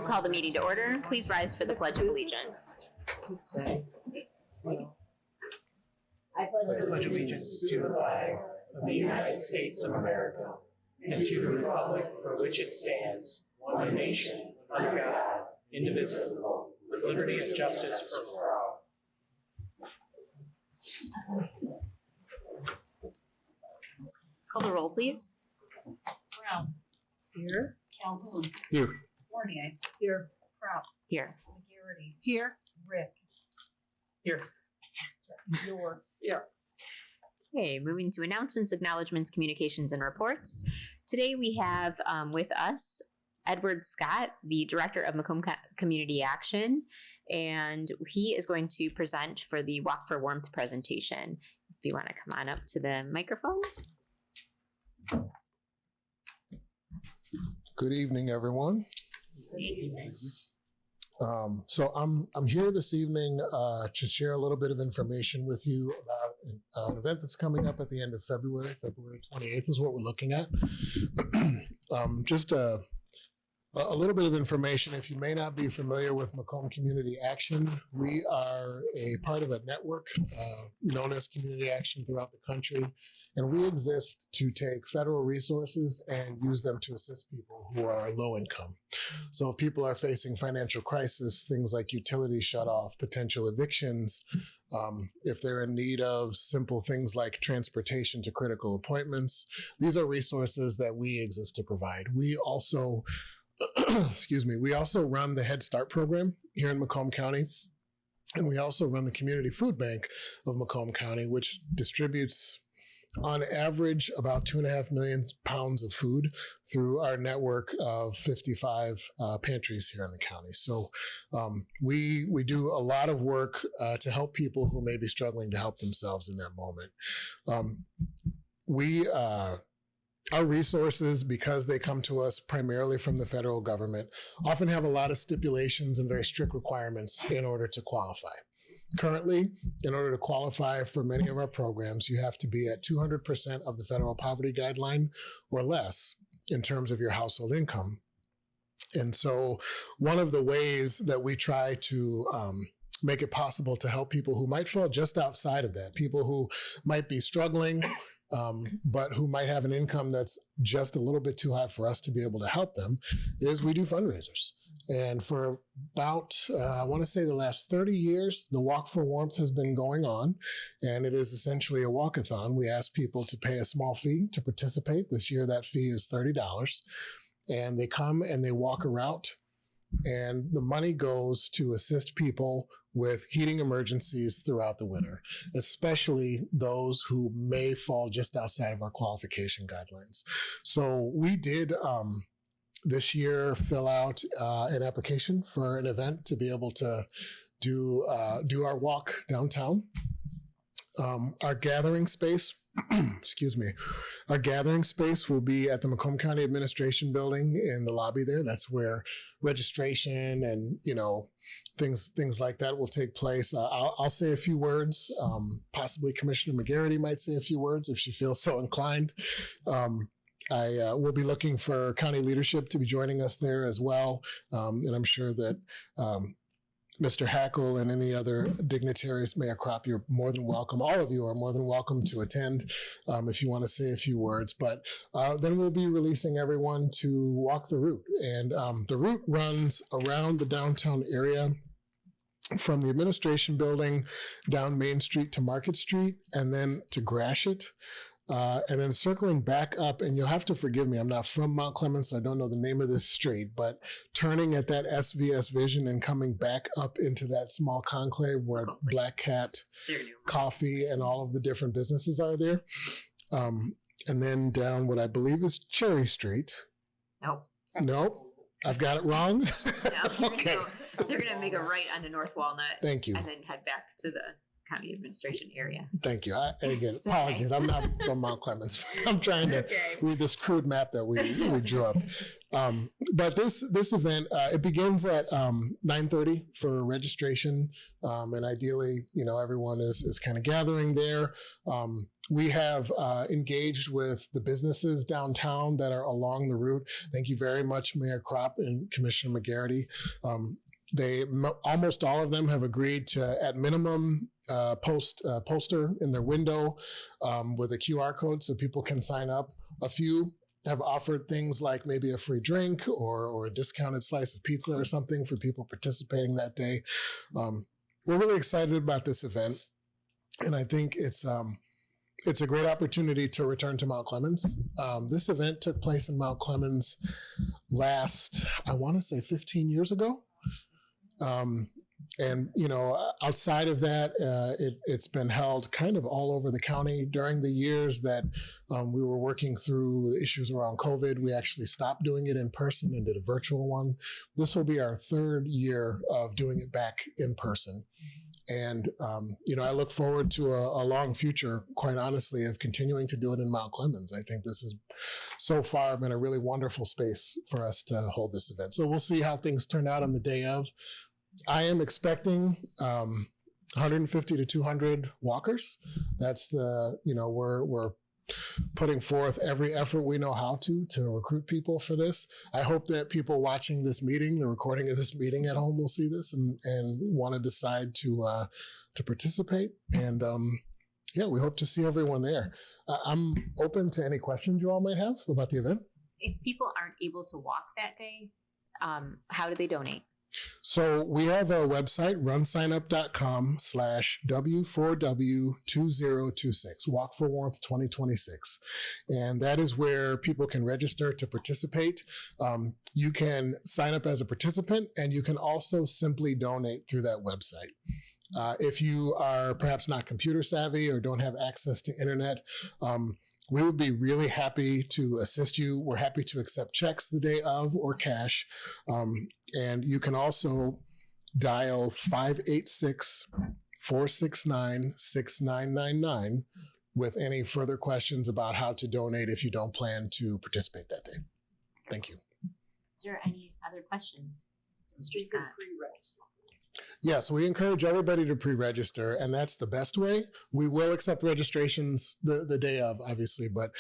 call the meeting to order. Please rise for the Pledge of Allegiance. I pledge allegiance to the flag of the United States of America and to the republic for which it stands, one nation, under God, indivisible, with liberty and justice for all. Call the roll, please. Brown. Here. Calhoun. Here. Fournier. Here. Kraut. Here. McGarity. Here. Rick. Here. Yours. Here. Okay, moving to announcements, acknowledgments, communications, and reports. Today we have with us Edward Scott, the Director of Macomb Community Action, and he is going to present for the Walk for Warmth presentation. If you want to come on up to the microphone. Good evening, everyone. Good evening. So I'm here this evening to share a little bit of information with you about an event that's coming up at the end of February. February 28th is what we're looking at. Just a little bit of information. If you may not be familiar with Macomb Community Action, we are a part of a network known as Community Action throughout the country, and we exist to take federal resources and use them to assist people who are low income. So if people are facing financial crisis, things like utility shutoff, potential evictions, if they're in need of simple things like transportation to critical appointments, these are resources that we exist to provide. We also we also run the Head Start program here in Macomb County. And we also run the Community Food Bank of Macomb County, which distributes on average about 2.5 million pounds of food through our network of 55 pantries here in the county. So we do a lot of work to help people who may be struggling to help themselves in that moment. Our resources, because they come to us primarily from the federal government, often have a lot of stipulations and very strict requirements in order to qualify. Currently, in order to qualify for many of our programs, you have to be at 200% of the federal poverty guideline or less in terms of your household income. And so one of the ways that we try to make it possible to help people who might fall just outside of that, people who might be struggling, but who might have an income that's just a little bit too high for us to be able to help them, is we do fundraisers. And for about, I want to say the last 30 years, the Walk for Warmth has been going on, and it is essentially a walkathon. We ask people to pay a small fee to participate. This year, that fee is $30. And they come and they walk a route, and the money goes to assist people with heating emergencies throughout the winter, especially those who may fall just outside of our qualification guidelines. So we did this year fill out an application for an event to be able to do our walk downtown. Our gathering space, our gathering space will be at the Macomb County Administration Building in the lobby there. That's where registration and, things like that will take place. I'll say a few words. Possibly Commissioner McGarity might say a few words if she feels so inclined. I will be looking for county leadership to be joining us there as well. And I'm sure that Mr. Hackle and any other dignitaries, Mayor Kropp, you're more than welcome. All of you are more than welcome to attend if you want to say a few words. But then we'll be releasing everyone to walk the route. And the route runs around the downtown area from the administration building down Main Street to Market Street and then to Gratiot. And then circling back up, and you'll have to forgive me, I'm not from Mount Clemens, so I don't know the name of this street, but turning at that SVS Vision and coming back up into that small conclave where Black Cat Coffee and all of the different businesses are there. And then down what I believe is Cherry Street. Nope. I've got it wrong? No, Okay. they're going to make a right onto North Walnut. Thank you. And then head back to the County Administration area. Thank you. And again, It's okay. apologies. I'm not from Mount Clemens. I'm trying to read this crude map that we drew up. But this event, it begins at 9:30 for registration. And ideally, everyone is kind of gathering there. We have engaged with the businesses downtown that are along the route. Thank you very much, Mayor Kropp and Commissioner McGarity. Almost all of them have agreed to, at minimum, post a poster in their window with a QR code so people can sign up. A few have offered things like maybe a free drink or a discounted slice of pizza or something for people participating that day. We're really excited about this event, and I think it's a great opportunity to return to Mount Clemens. This event took place in Mount Clemens last, I want to say 15 years ago. And outside of that, it's been held kind of all over the county. During the years that we were working through issues around COVID, we actually stopped doing it in person and did a virtual one. This will be our third year of doing it back in person. And, I look forward to a long future, quite honestly, of continuing to do it in Mount Clemens. I think this has so far been a really wonderful space for us to hold this event. So we'll see how things turn out on the day of. I am expecting 150 to 200 walkers. That's we're putting forth every effort we know how to recruit people for this. I hope that people watching this meeting, the recording of this meeting at home, will see this and want to decide to participate. And we hope to see everyone there. I'm open to any questions you all might have about the event. If people aren't able to walk that day, how do they donate? So we have a website, runsignup.com/W4W2026, Walk for Warmth 2026. And that is where people can register to participate. You can sign up as a participant, and you can also simply donate through that website. If you are perhaps not computer savvy or don't have access to internet, we would be really happy to assist you. We're happy to accept checks the day of or cash. And you can also dial 586-469-6999 with any further questions about how to donate if you don't plan to participate that day. Thank you. Is there any other questions? Mr. Scott? Yes, we encourage everybody to pre-register, and that's the best way. We will accept registrations the day of, obviously, but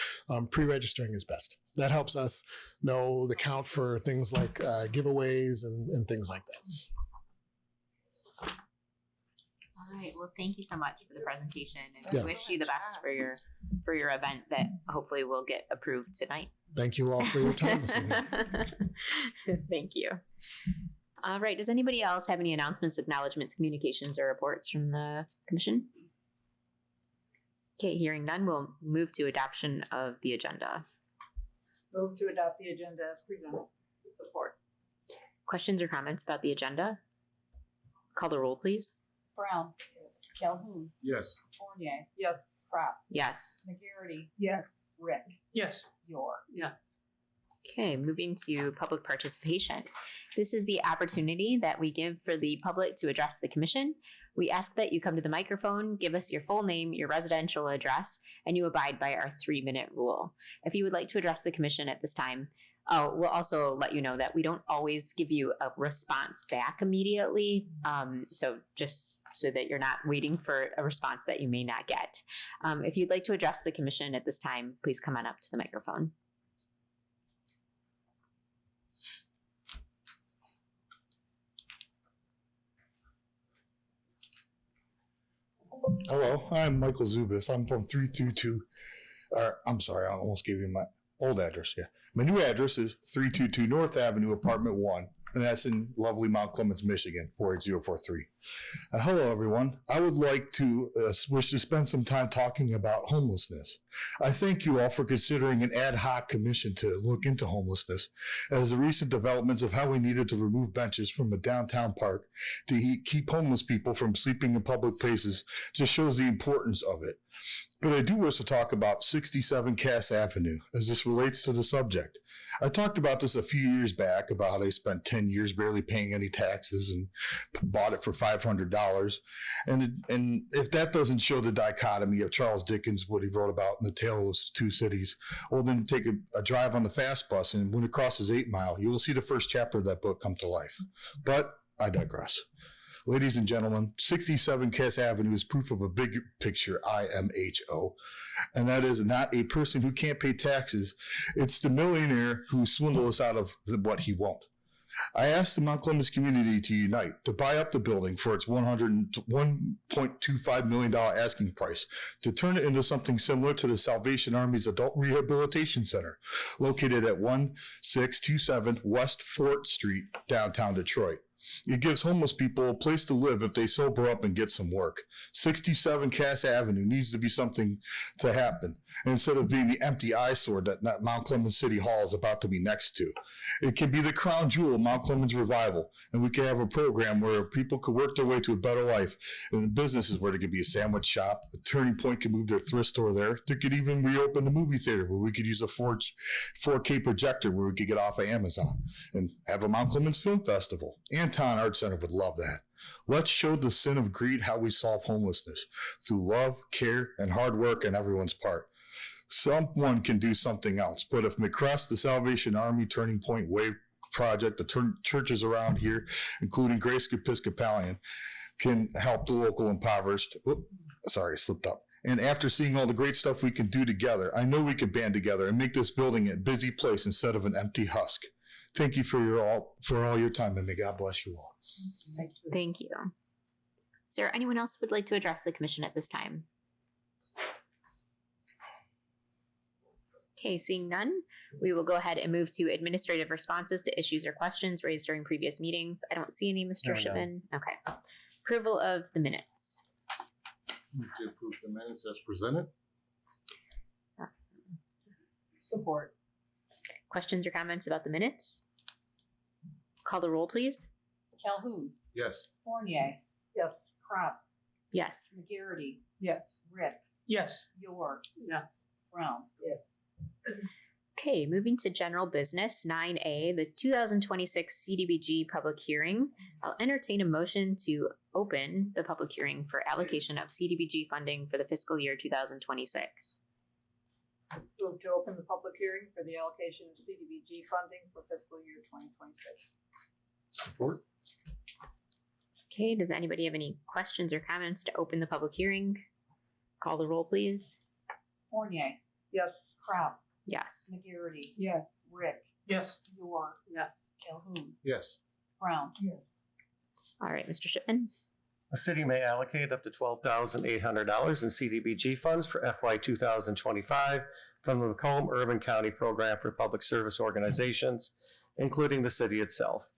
pre-registering is best. That helps us know the count for things like giveaways and things like that. All right. Well, thank you so much for the presentation, and we wish you the best for your event that hopefully will get approved tonight. Thank you all for your time this evening. Thank you. All right. Does anybody else have any announcements, acknowledgments, communications, or reports from the commission? Okay, hearing none, we'll move to adoption of the agenda. Move to adopt the agenda as presented. Support. Questions or comments about the agenda? Call the roll, please. Brown. Yes. Calhoun. Yes. Fournier. Yes. Kropp. Yes. McGarity. Yes. Rick. Yes. York. Yes. Okay, moving to public participation. This is the opportunity that we give for the public to address the commission. We ask that you come to the microphone, give us your full name, your residential address, and you abide by our 3-minute rule. If you would like to address the commission at this time, we'll also let you know that we don't always give you a response back immediately. So just so that you're not waiting for a response that you may not get. If you'd like to address the commission at this time, please come on up to the microphone. Hello, I'm Michael Zubis. I'm from 322, I'm sorry, I almost gave you my old address. Yeah. My new address is 322 North Avenue, Apartment 1, and that's in lovely Mount Clemens, Michigan, 48043. Hello, everyone. I would like to wish to spend some time talking about homelessness. I thank you all for considering an ad hoc commission to look into homelessness, as the recent developments of how we needed to remove benches from a downtown park to keep homeless people from sleeping in public places just shows the importance of it. But I do wish to talk about 67 Cass Avenue as this relates to the subject. I talked about this a few years back about how they spent 10 years barely paying any taxes and bought it for $500. And if that doesn't show the dichotomy of Charles Dickens, what he wrote about in The Tale of Two Cities, well, then take a drive on the fast bus, and when it crosses 8 Mile, you will see the first chapter of that book come to life. But I digress. Ladies and gentlemen, 67 Cass Avenue is proof of a big picture, IMHO. And that is not a person who can't pay taxes. It's the millionaire who swindled us out of what he won't. I asked the Mount Clemens community to unite to buy up the building for its $1.25 million asking price, to turn it into something similar to the Salvation Army's Adult Rehabilitation Center, located at 1627 West 4th Street, downtown Detroit. It gives homeless people a place to live if they sober up and get some work. 67 Cass Avenue needs to be something to happen, and instead of being the empty eyesore that Mount Clemens City Hall is about to be next to. It can be the crown jewel of Mount Clemens Revival, and we can have a program where people could work their way to a better life, and businesses where there could be a sandwich shop, a Turning Point could move their thrift store there. They could even reopen the movie theater where we could use a 4K projector where we could get off of Amazon, and have a Mount Clemens Film Festival. Anton Art Center would love that. Let's show the sin of greed how we solve homelessness through love, care, and hard work on everyone's part. Someone can do something else, but if McCrest, the Salvation Army, Turning Point Wave Project, the churches around here, including Grace Episcopalian, can help the local impoverished. Sorry, I slipped up. And after seeing all the great stuff we can do together, I know we can band together and make this building a busy place instead of an empty husk. Thank you for all your time, and may God bless you all. Thank you. Is there anyone else who would like to address the commission at this time? Okay, seeing none, we will go ahead and move to administrative responses to issues or questions raised during previous meetings. I don't see any, Mr. Shipman. Okay. Approval of the minutes. Move to approve the minutes as presented. Support. Questions or comments about the minutes? Call the roll, please. Calhoun, Yes. Fournier, Yes. Crop, Yes. McGarity, Yes. Rick, Yes. York, Yes. Brown. Yes. Okay, moving to general business, 9A, the 2026 CDBG public hearing. I'll entertain a motion to open the public hearing for allocation of CDBG funding for the fiscal year 2026. Move to open the public hearing for the allocation of CDBG funding for fiscal year 2026. Support. Okay, does anybody have any questions or comments to open the public hearing? Call the roll, please. Fournier, Yes. Crop, Yes. McGarity, Yes. Rick, Yes. York, Yes. Calhoun, Yes. Brown. Yes. All right, Mr. Shipman. The city may allocate up to $12,800 in CDBG funds for FY 2025 from the Macomb Urban County Program for Public Service Organizations, including the city itself.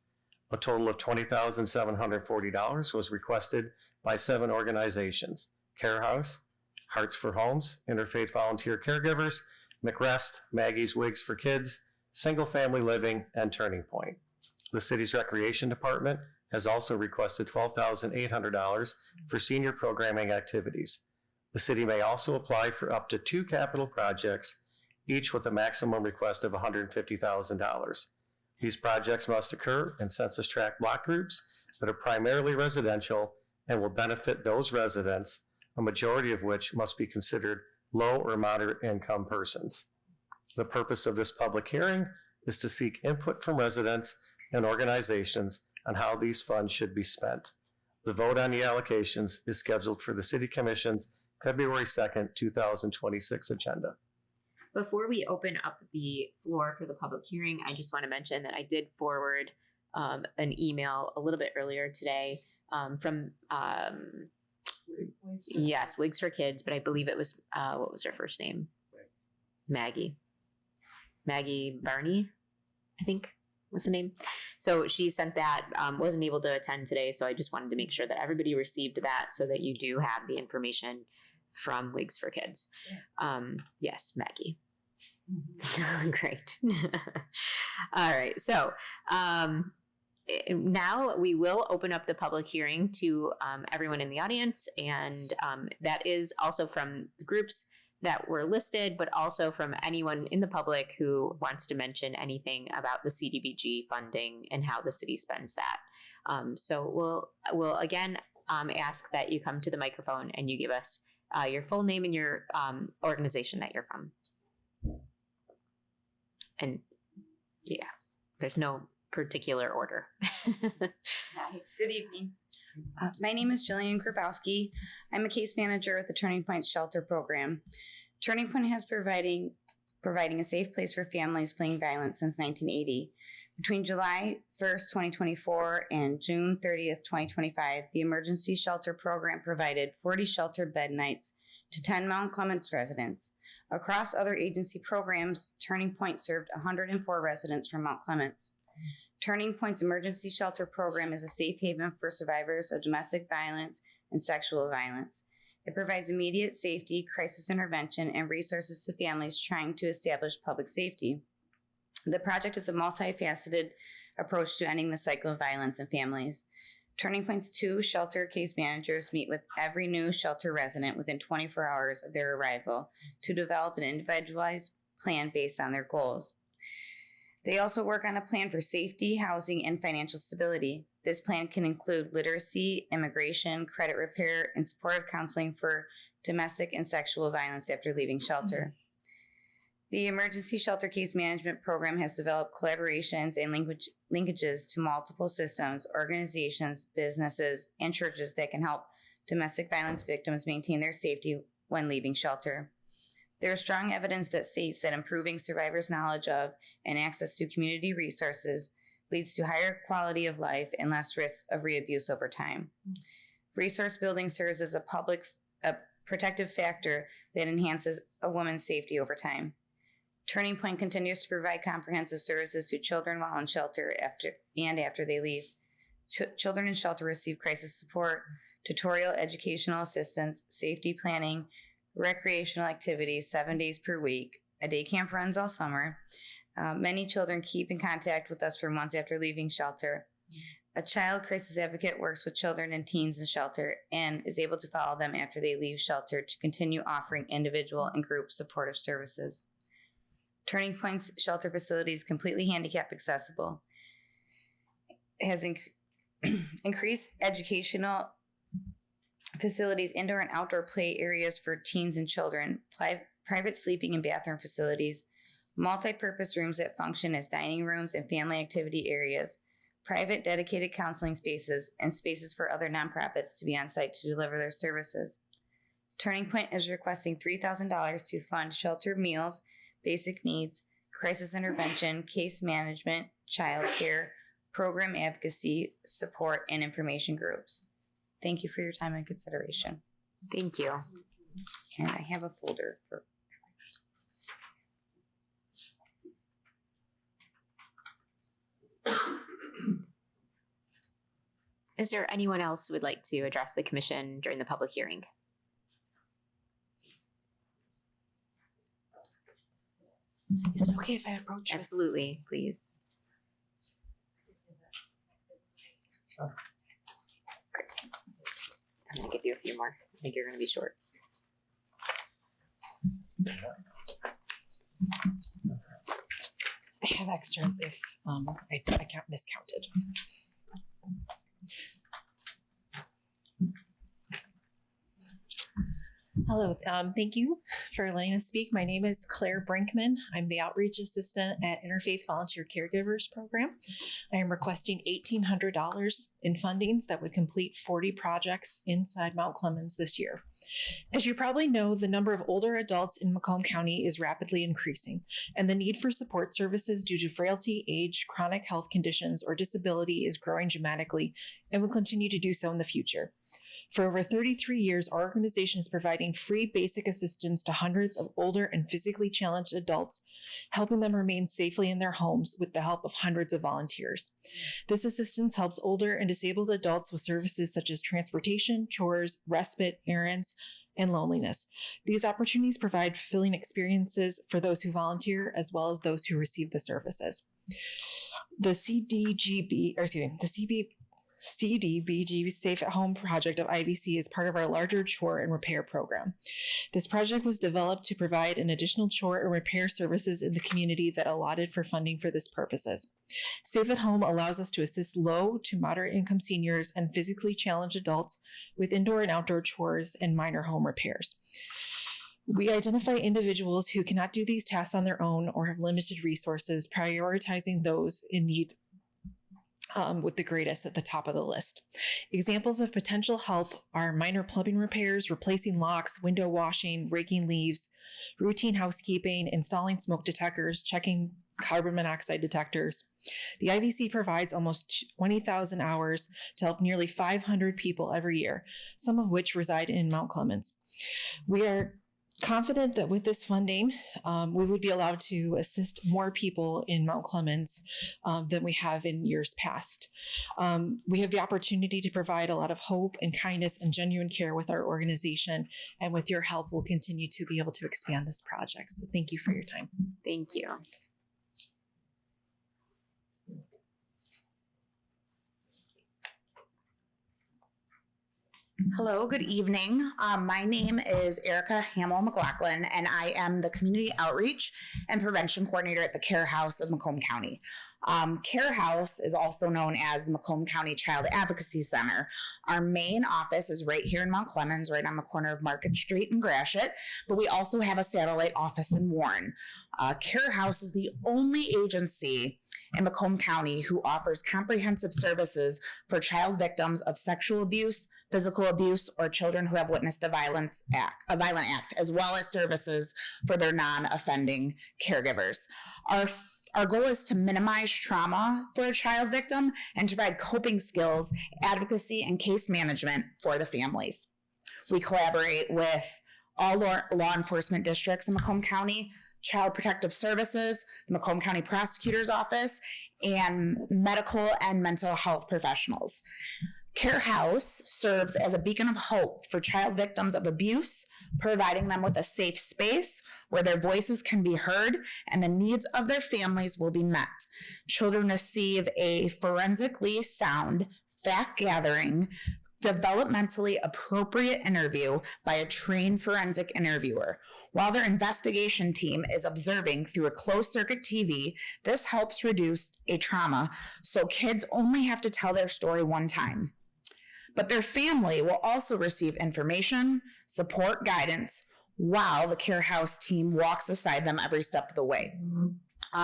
A total of $20,740 was requested by 7 organizations: Care House, Hearts for Homes, Interfaith Volunteer Caregivers, McRest, Maggie's Wigs for Kids, Single Family Living, and Turning Point. The city's Recreation Department has also requested $12,800 for senior programming activities. The city may also apply for up to 2 capital projects, each with a maximum request of $150,000. These projects must occur in census tract block groups that are primarily residential and will benefit those residents, a majority of which must be considered low or moderate income persons. The purpose of this public hearing is to seek input from residents and organizations on how these funds should be spent. The vote on the allocations is scheduled for the City Commission's February 2nd, 2026 agenda. Before we open up the floor for the public hearing, I just want to mention that I did forward an email a little bit earlier today from, yes, Wigs for Kids, but I believe it was, what was her first name? Maggie Varney, I think was the name. So she sent that, wasn't able to attend today. So I just wanted to make sure that everybody received that so that you do have the information from Wigs for Kids. Yes, Maggie. Great. All right. So now we will open up the public hearing to everyone in the audience, and that is also from the groups that were listed, but also from anyone in the public who wants to mention anything about the CDBG funding and how the city spends that. So we'll again ask that you come to the microphone and you give us your full name and your organization that you're from. And yeah, there's no particular order. Hi, good evening. My name is Jillian Grabowski. I'm a case manager at the Turning Point Shelter Program. Turning Point has providing a safe place for families fleeing violence since 1980. Between July 1st, 2024 and June 30th, 2025, the Emergency Shelter Program provided 40 sheltered bed nights to 10 Mount Clemens residents. Across other agency programs, Turning Point served 104 residents from Mount Clemens. Turning Point's Emergency Shelter Program is a safe haven for survivors of domestic violence and sexual violence. It provides immediate safety, crisis intervention, and resources to families trying to establish public safety. The project is a multifaceted approach to ending the cycle of violence in families. Turning Point's 2 shelter case managers meet with every new shelter resident within 24 hours of their arrival to develop an individualized plan based on their goals. They also work on a plan for safety, housing, and financial stability. This plan can include literacy, immigration, credit repair, and supportive counseling for domestic and sexual violence after leaving shelter. The Emergency Shelter Case Management Program has developed collaborations and linkages to multiple systems, organizations, businesses, and churches that can help domestic violence victims maintain their safety when leaving shelter. There is strong evidence that states that improving survivors' knowledge of and access to community resources leads to higher quality of life and less risk of reabuse over time. Resource building serves as a protective factor that enhances a woman's safety over time. Turning Point continues to provide comprehensive services to children while in shelter after they leave. Children in shelter receive crisis support, tutorial educational assistance, safety planning, recreational activities 7 days per week. A day camp runs all summer. Many children keep in contact with us for months after leaving shelter. A child crisis advocate works with children and teens in shelter and is able to follow them after they leave shelter to continue offering individual and group supportive services. Turning Point's shelter facility is completely handicap accessible. It has increased educational facilities, indoor and outdoor play areas for teens and children, private sleeping and bathroom facilities, multi-purpose rooms that function as dining rooms and family activity areas, private dedicated counseling spaces, and spaces for other nonprofits to be on site to deliver their services. Turning Point is requesting $3,000 to fund shelter meals, basic needs, crisis intervention, case management, child care, program advocacy, support, and information groups. Thank you for your time and consideration. Thank you. And I have a folder for. Is there anyone else who would like to address the commission during the public hearing? Is it okay if I approach you? Absolutely, please. Great. I'm going to give you a few more. I think you're going to be short. I have extras if I miscounted. Hello, thank you for letting us speak. My name is Claire Brinkman. I'm the Outreach Assistant at Interfaith Volunteer Caregivers Program. I am requesting $1,800 in fundings that would complete 40 projects inside Mount Clemens this year. As you probably know, the number of older adults in Macomb County is rapidly increasing, and the need for support services due to frailty, age, chronic health conditions, or disability is growing dramatically and will continue to do so in the future. For over 33 years, our organization is providing free basic assistance to hundreds of older and physically challenged adults, helping them remain safely in their homes with the help of hundreds of volunteers. This assistance helps older and disabled adults with services such as transportation, chores, respite, errands, and loneliness. These opportunities provide fulfilling experiences for those who volunteer as well as those who receive the services. The CDBG Safe at Home project of IVC is part of our larger chore and repair program. This project was developed to provide an additional chore and repair services in the community that allotted for funding for this purposes. Safe at Home allows us to assist low to moderate income seniors and physically challenged adults with indoor and outdoor chores and minor home repairs. We identify individuals who cannot do these tasks on their own or have limited resources, prioritizing those in need with the greatest at the top of the list. Examples of potential help are minor plumbing repairs, replacing locks, window washing, raking leaves, routine housekeeping, installing smoke detectors, checking carbon monoxide detectors. The IVC provides almost 20,000 hours to help nearly 500 people every year, some of which reside in Mount Clemens. We are confident that with this funding, we would be allowed to assist more people in Mount Clemens than we have in years past. We have the opportunity to provide a lot of hope and kindness and genuine care with our organization, and with your help, we'll continue to be able to expand this project. So thank you for your time. Thank you. Hello, good evening. My name is Erica Hamill-McLaughlin, and I am the Community Outreach and Prevention Coordinator at the Care House of Macomb County. Care House is also known as the Macomb County Child Advocacy Center. Our main office is right here in Mount Clemens, right on the corner of Market Street and Gratiot, but we also have a satellite office in Warren. Care House is the only agency in Macomb County who offers comprehensive services for child victims of sexual abuse, physical abuse, or children who have witnessed a violent act, as well as services for their non-offending caregivers. Our goal is to minimize trauma for a child victim and to provide coping skills, advocacy, and case management for the families. We collaborate with all law enforcement districts in Macomb County, Child Protective Services, the Macomb County Prosecutor's Office, and medical and mental health professionals. Care House serves as a beacon of hope for child victims of abuse, providing them with a safe space where their voices can be heard and the needs of their families will be met. Children receive a forensically sound, fact-gathering, developmentally appropriate interview by a trained forensic interviewer. While their investigation team is observing through a closed-circuit TV, this helps reduce a trauma, so kids only have to tell their story one time. But their family will also receive information, support, guidance, while the Care House team walks beside them every step of the way.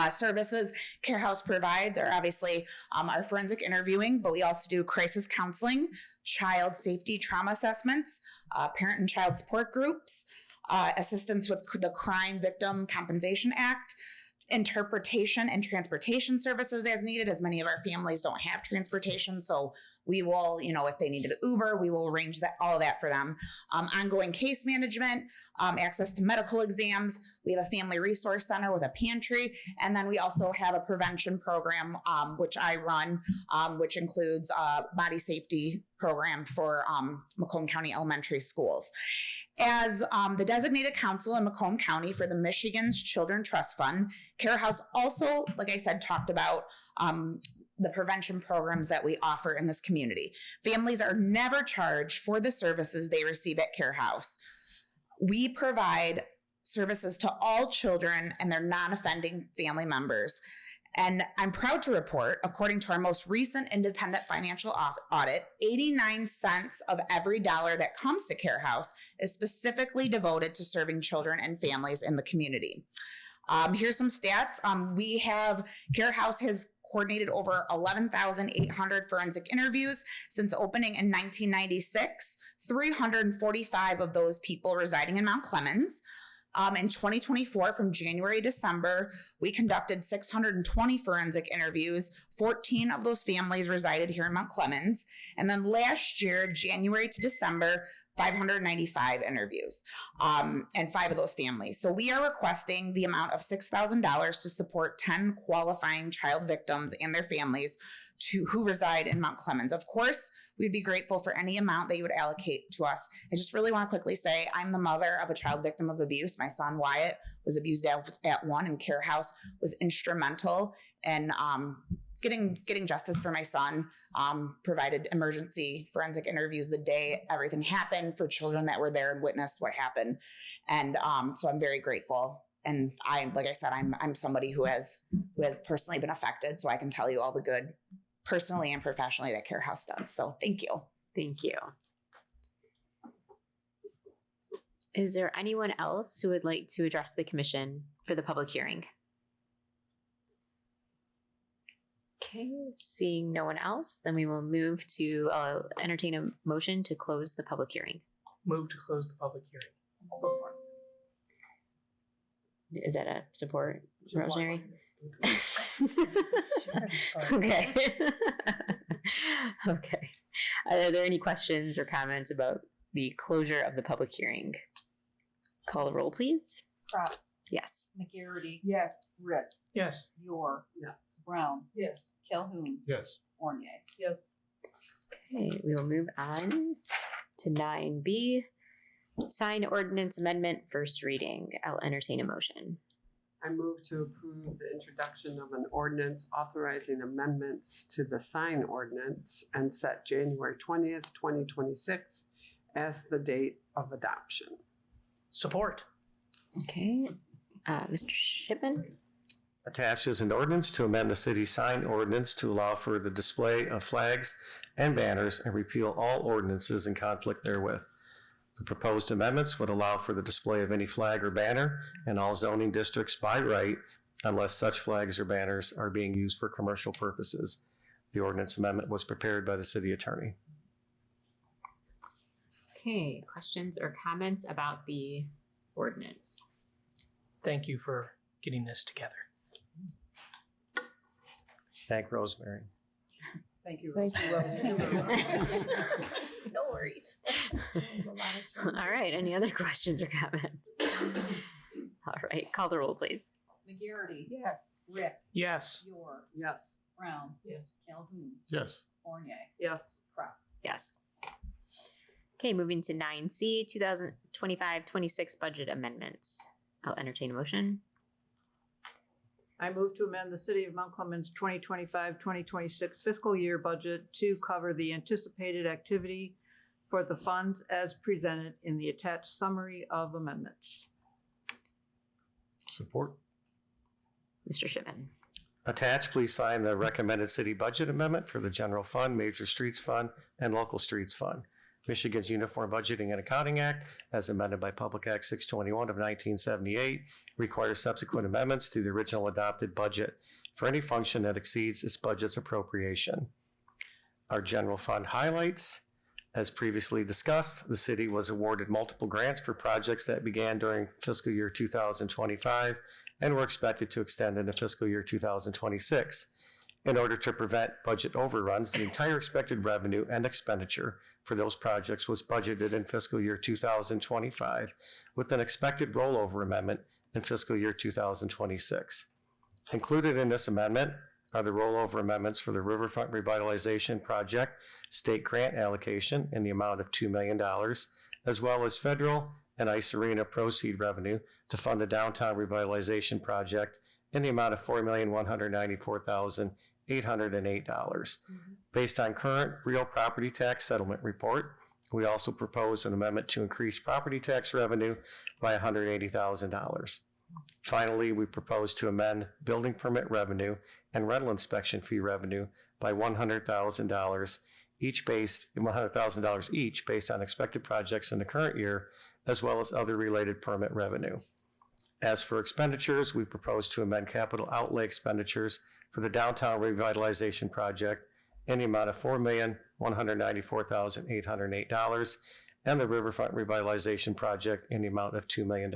Services Care House provides are obviously our forensic interviewing, but we also do crisis counseling, child safety trauma assessments, parent and child support groups, assistance with the Crime Victim Compensation Act, interpretation and transportation services as needed, as many of our families don't have transportation. So we will, if they needed Uber, we will arrange all of that for them. Ongoing case management, access to medical exams. We have a family resource center with a pantry. And then we also have a prevention program, which I run, which includes a body safety program for Macomb County elementary schools. As the designated counsel in Macomb County for the Michigan's Children Trust Fund, Care House also, like I said, talked about the prevention programs that we offer in this community. Families are never charged for the services they receive at Care House. We provide services to all children and their non-offending family members. And I'm proud to report, according to our most recent independent financial audit, 89 cents of every dollar that comes to Care House is specifically devoted to serving children and families in the community. Here's some stats. Care House has coordinated over 11,800 forensic interviews since opening in 1996, 345 of those people residing in Mount Clemens. In 2024, from January to December, we conducted 620 forensic interviews. 14 of those families resided here in Mount Clemens. And then last year, January to December, 595 interviews, and 5 of those families. So we are requesting the amount of $6,000 to support 10 qualifying child victims and their families who reside in Mount Clemens. Of course, we'd be grateful for any amount that you would allocate to us. I just really want to quickly say I'm the mother of a child victim of abuse. My son Wyatt was abused at 1, and Care House was instrumental in getting justice for my son. Provided emergency forensic interviews the day everything happened for children that were there and witnessed what happened. And so I'm very grateful. And like I said, I'm somebody who has personally been affected, so I can tell you all the good personally and professionally that Care House does. So thank you. Thank you. Is there anyone else who would like to address the commission for the public hearing? Okay, seeing no one else, then we will move to entertain a motion to close the public hearing. Move to close the public hearing. Support. Is that a support, Support. Rosemary? Sure. Okay. Okay. Are there any questions or comments about the closure of the public hearing? Call the roll, please. Crop, Yes. McGarity, Yes. Rick, Yes. Yor, Yes. Brown, Yes. Calhoun, Yes. Fournier. Yes. Okay, we will move on to 9B. Sign ordinance amendment, first reading. I'll entertain a motion. I move to approve the introduction of an ordinance authorizing amendments to the sign ordinance and set January 20th, 2026 as the date of adoption. Support. Okay, Mr. Shipman? Attached is an ordinance to amend the city sign ordinance to allow for the display of flags and banners and repeal all ordinances in conflict therewith. The proposed amendments would allow for the display of any flag or banner in all zoning districts by right, unless such flags or banners are being used for commercial purposes. The ordinance amendment was prepared by the city attorney. Okay, questions or comments about the ordinance? Thank you for getting this together. Thank Rosemary. Thank you. Thank you, Rosemary. No worries. All right, any other questions or comments? All right, call the roll, please. McGarity, Yes. Rick, Yes. Yor, Yes. Brown, Yes. Calhoun, Yes. Fournier. Yes. Crop. Yes. Okay, moving to 9C, 2025-26 budget amendments. I'll entertain a motion. I move to amend the City of Mount Clemens 2025-2026 fiscal year budget to cover the anticipated activity for the funds as presented in the attached summary of amendments. Support. Mr. Shipman. Attached, please find the recommended city budget amendment for the general fund, major streets fund, and local streets fund. Michigan's Uniform Budgeting and Accounting Act, as amended by Public Act 621 of 1978, requires subsequent amendments to the original adopted budget for any function that exceeds its budget's appropriation. Our general fund highlights. As previously discussed, the city was awarded multiple grants for projects that began during fiscal year 2025 and were expected to extend into fiscal year 2026. In order to prevent budget overruns, the entire expected revenue and expenditure for those projects was budgeted in fiscal year 2025 with an expected rollover amendment in fiscal year 2026. Included in this amendment are the rollover amendments for the Riverfront Revitalization Project state grant allocation in the amount of $2 million, as well as federal and ice arena proceed revenue to fund the Downtown Revitalization Project in the amount of $4,194,808. Based on current real property tax settlement report, we also propose an amendment to increase property tax revenue by $180,000. Finally, we propose to amend building permit revenue and rental inspection fee revenue by $100,000 each based on expected projects in the current year, as well as other related permit revenue. As for expenditures, we propose to amend capital outlay expenditures for the Downtown Revitalization Project in the amount of $4,194,808 and the Riverfront Revitalization Project in the amount of $2 million.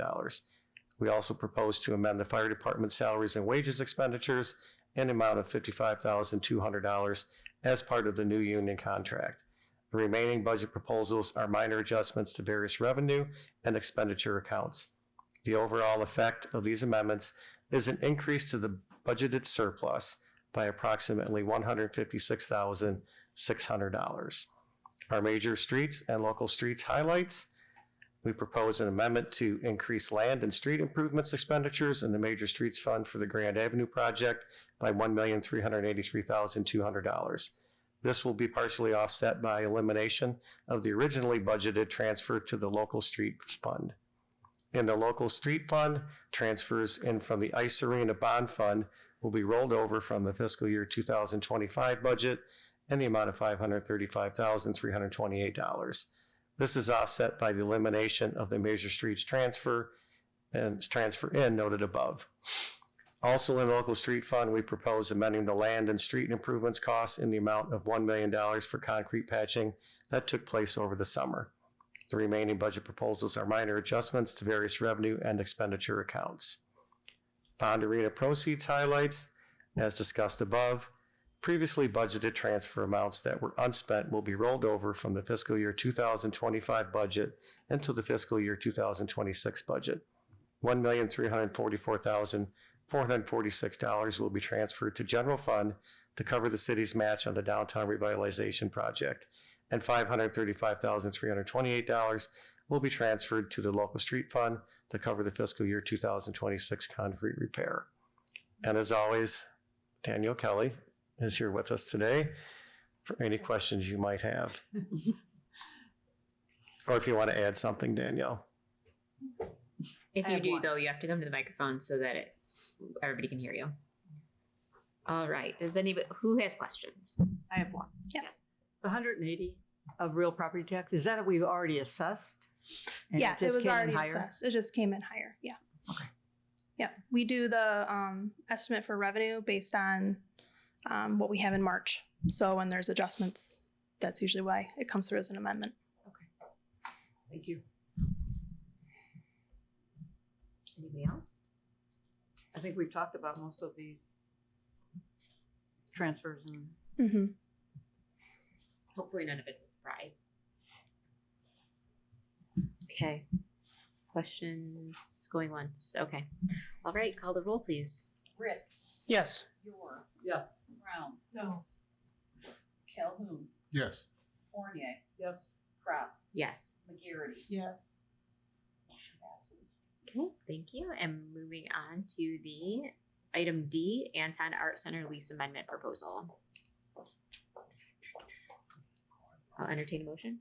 We also propose to amend the fire department salaries and wages expenditures in the amount of $55,200 as part of the new union contract. The remaining budget proposals are minor adjustments to various revenue and expenditure accounts. The overall effect of these amendments is an increase to the budgeted surplus by approximately $156,600. Our major streets and local streets highlights. We propose an amendment to increase land and street improvements expenditures in the Major Streets Fund for the Grand Avenue project by $1,383,200. This will be partially offset by elimination of the originally budgeted transfer to the Local Streets Fund. In the Local Street Fund, transfers in from the Ice Arena Bond Fund will be rolled over from the fiscal year 2025 budget in the amount of $535,328. This is offset by the elimination of the Major Streets transfer and transfer in noted above. Also in the Local Street Fund, we propose amending the land and street improvements costs in the amount of $1 million for concrete patching that took place over the summer. The remaining budget proposals are minor adjustments to various revenue and expenditure accounts. Bond Arena proceeds highlights, as discussed above, previously budgeted transfer amounts that were unspent will be rolled over from the fiscal year 2025 budget into the fiscal year 2026 budget. $1,344,446 will be transferred to general fund to cover the city's match on the downtown revitalization project, and $535,328 will be transferred to the Local Street Fund to cover the fiscal year 2026 concrete repair. And as always, Danielle Kelly is here with us today for any questions you might have. Or if you want to add something, Danielle. If you do, though, you have to come to the microphone so that everybody can hear you. All right. Does anybody, who has questions? I have one. Yes. The 180 of real property tax, is that what we've already assessed? And Yeah, it just was came in already higher? assessed. It just came in higher. Yeah. Okay. Yeah, we do the estimate for revenue based on what we have in March. So when there's adjustments, that's usually why it comes through as an amendment. Okay. Thank you. Anybody else? I think we've talked about most of the transfers and Mm-hmm. Hopefully none of it's a surprise. Okay. Questions going once. Okay. All right. Call the roll, please. Ritz. Yes. Yor. Yes. Brown. no. Calhoun. Yes. Fournier. Yes. Kraft. Yes. McGarity. Yes. Motion passes. Okay. Thank you. And moving on to the item D, Anton Art Center lease amendment proposal. I'll entertain a motion.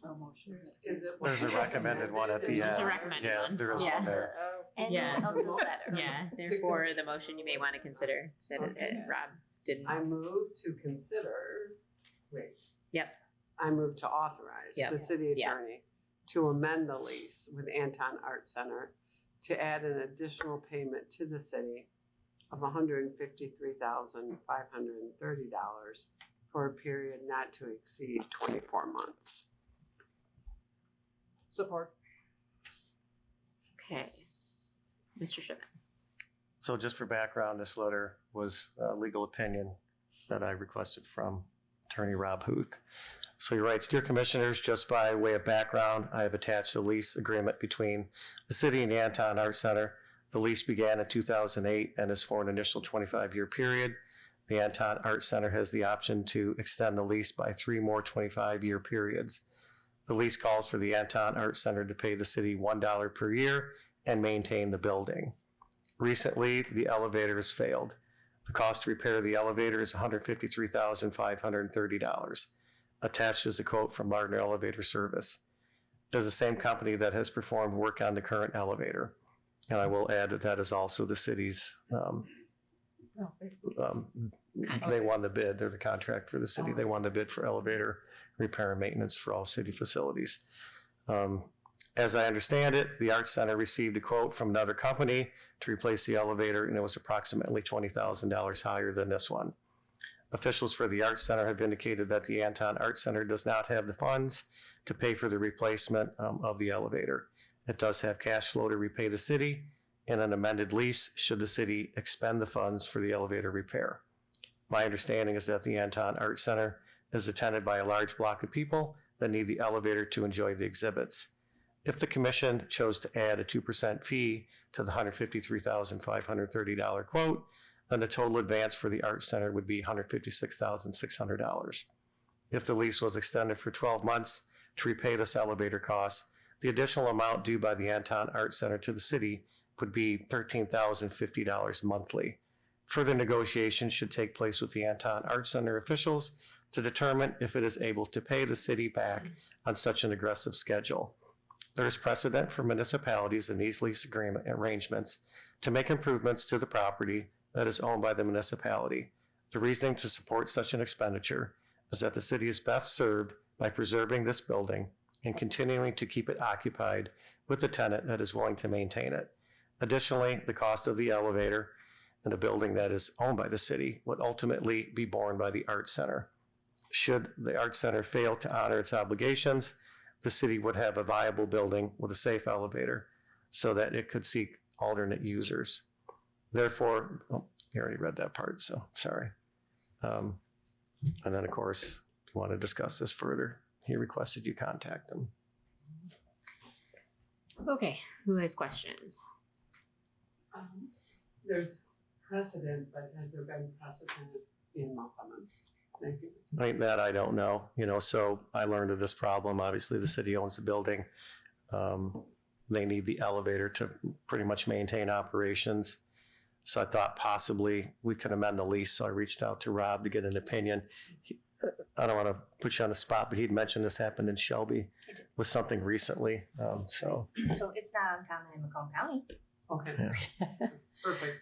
No motion. Is it? There's a recommended one at the end. There's a recommended Yeah, one. there is Yeah. one there. Yeah. I'll do that. Yeah. Therefore, the motion you may want to consider. Said Okay. Rob didn't. I move to consider, wait. Yep. I move to authorize Yep. the city Yeah. attorney to amend the lease with Anton Art Center to add an additional payment to the city of $153,530 for a period not to exceed 24 months. Support. Okay. Mr. Shipman. So just for background, this letter was a legal opinion that I requested from Attorney Rob Huth. So he writes, Dear Commissioners, just by way of background, I have attached a lease agreement between the city and the Anton Art Center. The lease began in 2008 and is for an initial 25-year period. The Anton Art Center has the option to extend the lease by 3 more 25-year periods. The lease calls for the Anton Art Center to pay the city $1 per year and maintain the building. Recently, the elevator has failed. The cost to repair the elevator is $153,530. Attached is a quote from Martin Elevator Service. It is the same company that has performed work on the current elevator. And I will add that that is also the city's, they won the bid. They're the contract for the city. They won the bid for elevator repair and maintenance for all city facilities. As I understand it, the Art Center received a quote from another company to replace the elevator, and it was approximately $20,000 higher than this one. Officials for the Art Center have indicated that the Anton Art Center does not have the funds to pay for the replacement of the elevator. It does have cash flow to repay the city in an amended lease should the city expend the funds for the elevator repair. My understanding is that the Anton Art Center is attended by a large block of people that need the elevator to enjoy the exhibits. If the commission chose to add a 2% fee to the $153,530 quote, then the total advance for the Art Center would be $156,600. if the lease was extended for 12 months to repay this elevator cost. The additional amount due by the Anton Art Center to the city would be $13,050 monthly. Further negotiations should take place with the Anton Art Center officials to determine if it is able to pay the city back on such an aggressive schedule. There is precedent for municipalities in these lease agreement arrangements to make improvements to the property that is owned by the municipality. The reasoning to support such an expenditure is that the city is best served by preserving this building and continuing to keep it occupied with a tenant that is willing to maintain it. Additionally, the cost of the elevator in a building that is owned by the city would ultimately be borne by the Art Center. Should the Art Center fail to honor its obligations, the city would have a viable building with a safe elevator so that it could seek alternate users. Therefore, you already read that part, so sorry. And then, of course, if you want to discuss this further, he requested you contact him. Okay, who has questions? There's precedent, but has there been precedent in Mount Clemens? Thank you. Like that, I don't know. So I learned of this problem. Obviously, the city owns the building. They need the elevator to pretty much maintain operations. So I thought possibly we could amend the lease. So I reached out to Rob to get an opinion. I don't want to put you on the spot, but he'd mentioned this happened in Shelby with something recently. So it's not uncommon in Macomb County. Okay. Yeah. Perfect.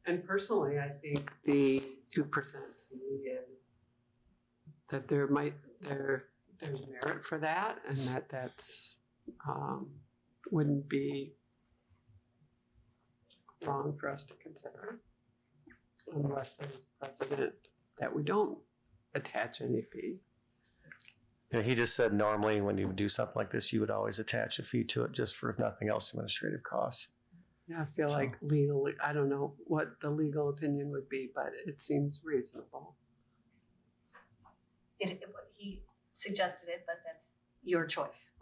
And personally, I think the 2% fee is that there's merit for that, and that's wouldn't be wrong for us to consider, unless there's precedent that we don't attach any fee. Yeah, he just said normally when you would do something like this, you would always attach a fee to it just for, if nothing else, administrative costs. Yeah, I feel like legally, I don't know what the legal opinion would be, but it seems reasonable. He suggested it, but that's your choice.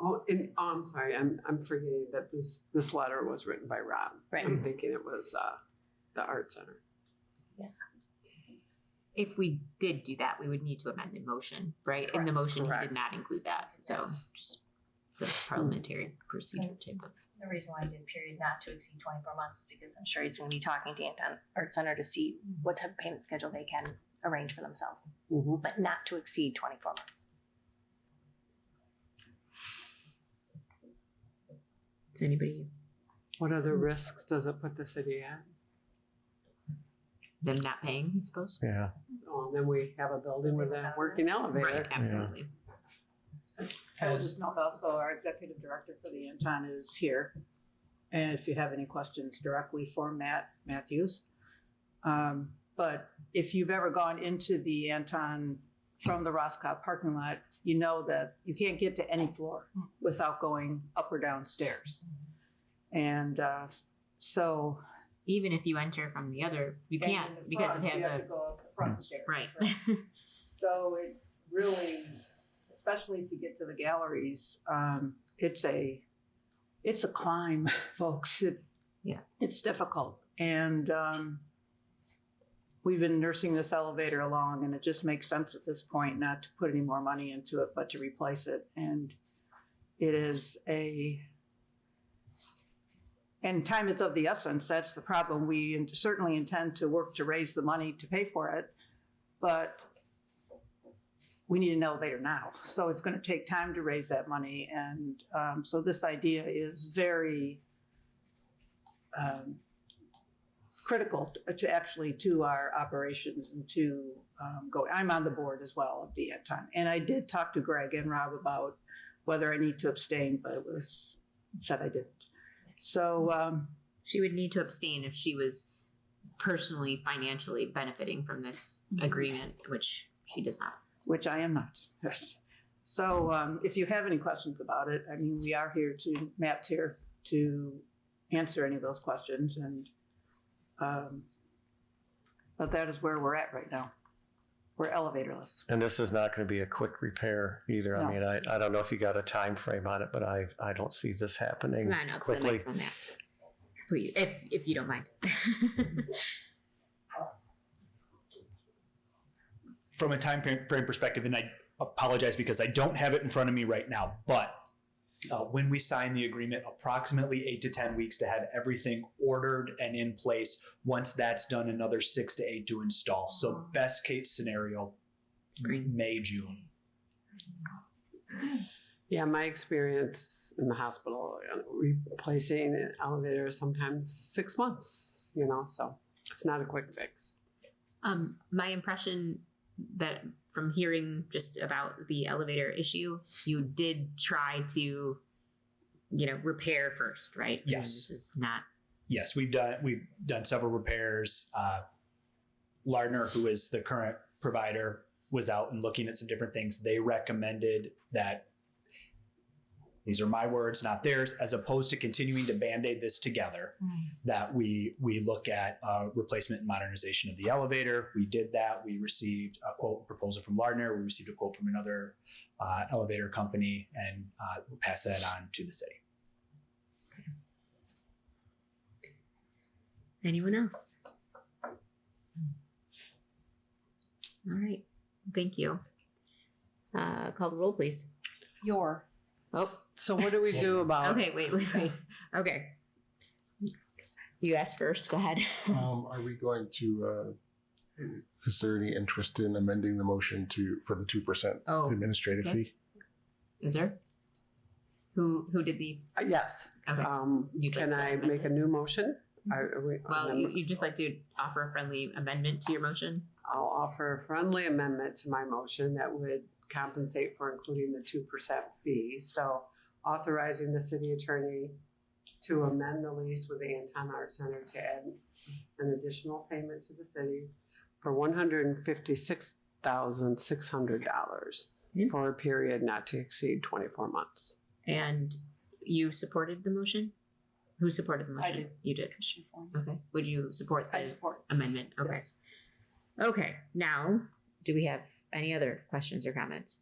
I'm sorry, I'm forgetting that this letter was written by Rob. Right. I'm thinking it was the Art Center. Yeah. If we did do that, we would need to amend the motion, right? In the Correct. motion, Correct. he did not include that. So just it's a parliamentary procedure type of. The reason why I did period not to exceed 24 months is because I'm sure he's going to be talking to Anton Art Center to see what type of payment schedule they can arrange for themselves, but not to exceed 24 months. Does anybody? What other risks does it put the city at? Them not paying, I suppose. Yeah. Oh, and then we have a building with a working elevator. Right, absolutely. I will just note also our executive director for the Anton is here. And if you have any questions directly for Matt Matthews. But if you've ever gone into the Anton from the Roscoff parking lot, you know that you can't get to any floor without going up or down stairs. And so Even if you enter from the other, you can't because it has you have to go up the front stairs. right. So it's really, especially to get to the galleries, it's a climb, folks. It's difficult. And we've been nursing this elevator along, and it just makes sense at this point not to put any more money into it, but to replace it. And it is and time is of the essence. That's the problem. We certainly intend to work to raise the money to pay for it, but we need an elevator now. So it's going to take time to raise that money. And so this idea is very critical to our operations and to go. I'm on the board as well of the Anton. And I did talk to Greg and Rob about whether I need to abstain, but it was said I didn't. So she would need to abstain if she was personally, financially benefiting from this agreement, which she does not. Which I am not. Yes. So if you have any questions about it, I mean, we are here Matt's here to answer any of those questions. And but that is where we're at right now. We're elevatorless. And this is not going to be a quick repair either. No. I mean, I don't know if you got a time frame on it, but I don't see this happening Come on up to the quickly. microphone, Matt. Please, if you don't mind. from a time frame perspective, and I apologize because I don't have it in front of me right now, but when we sign the agreement, approximately 8 to 10 weeks to have everything ordered and in place. Once that's done, another 6 to 8 to install. So best case scenario, May, June. Yeah, my experience in the hospital, replacing an elevator is sometimes 6 months, so it's not a quick fix. My impression that from hearing just about the elevator issue, you did try to, repair first, right? Yes. I mean, this is not. Yes, we've done several repairs. Lardner, who is the current provider, was out and looking at some different things. They recommended that, these are my words, not theirs, as opposed to continuing to Band-Aid this together, that we look at replacement and modernization of the elevator. We did that. We received a proposal from Lardner. We received a quote from another elevator company, and we'll pass that on to the city. Anyone else? All right. Thank you. Call the roll, please. Your. Oh. So what do we do about? Okay, wait. Okay. You asked first. Go ahead. Are we going to, is there any interest in amending the motion for the 2% administrative fee? Is there? Who did the? Yes. Okay. Can I make a new motion? You just like to offer a friendly amendment to your motion? I'll offer a friendly amendment to my motion that would compensate for including the 2% fee. So authorizing the city attorney to amend the lease with the Anton Art Center to add an additional payment to the city for $156,600 for a period not to exceed 24 months. And you supported the motion? Who supported the motion? I did. You did. Okay. Would you support the amendment? Okay. Yes. Okay. Now, do we have any other questions or comments?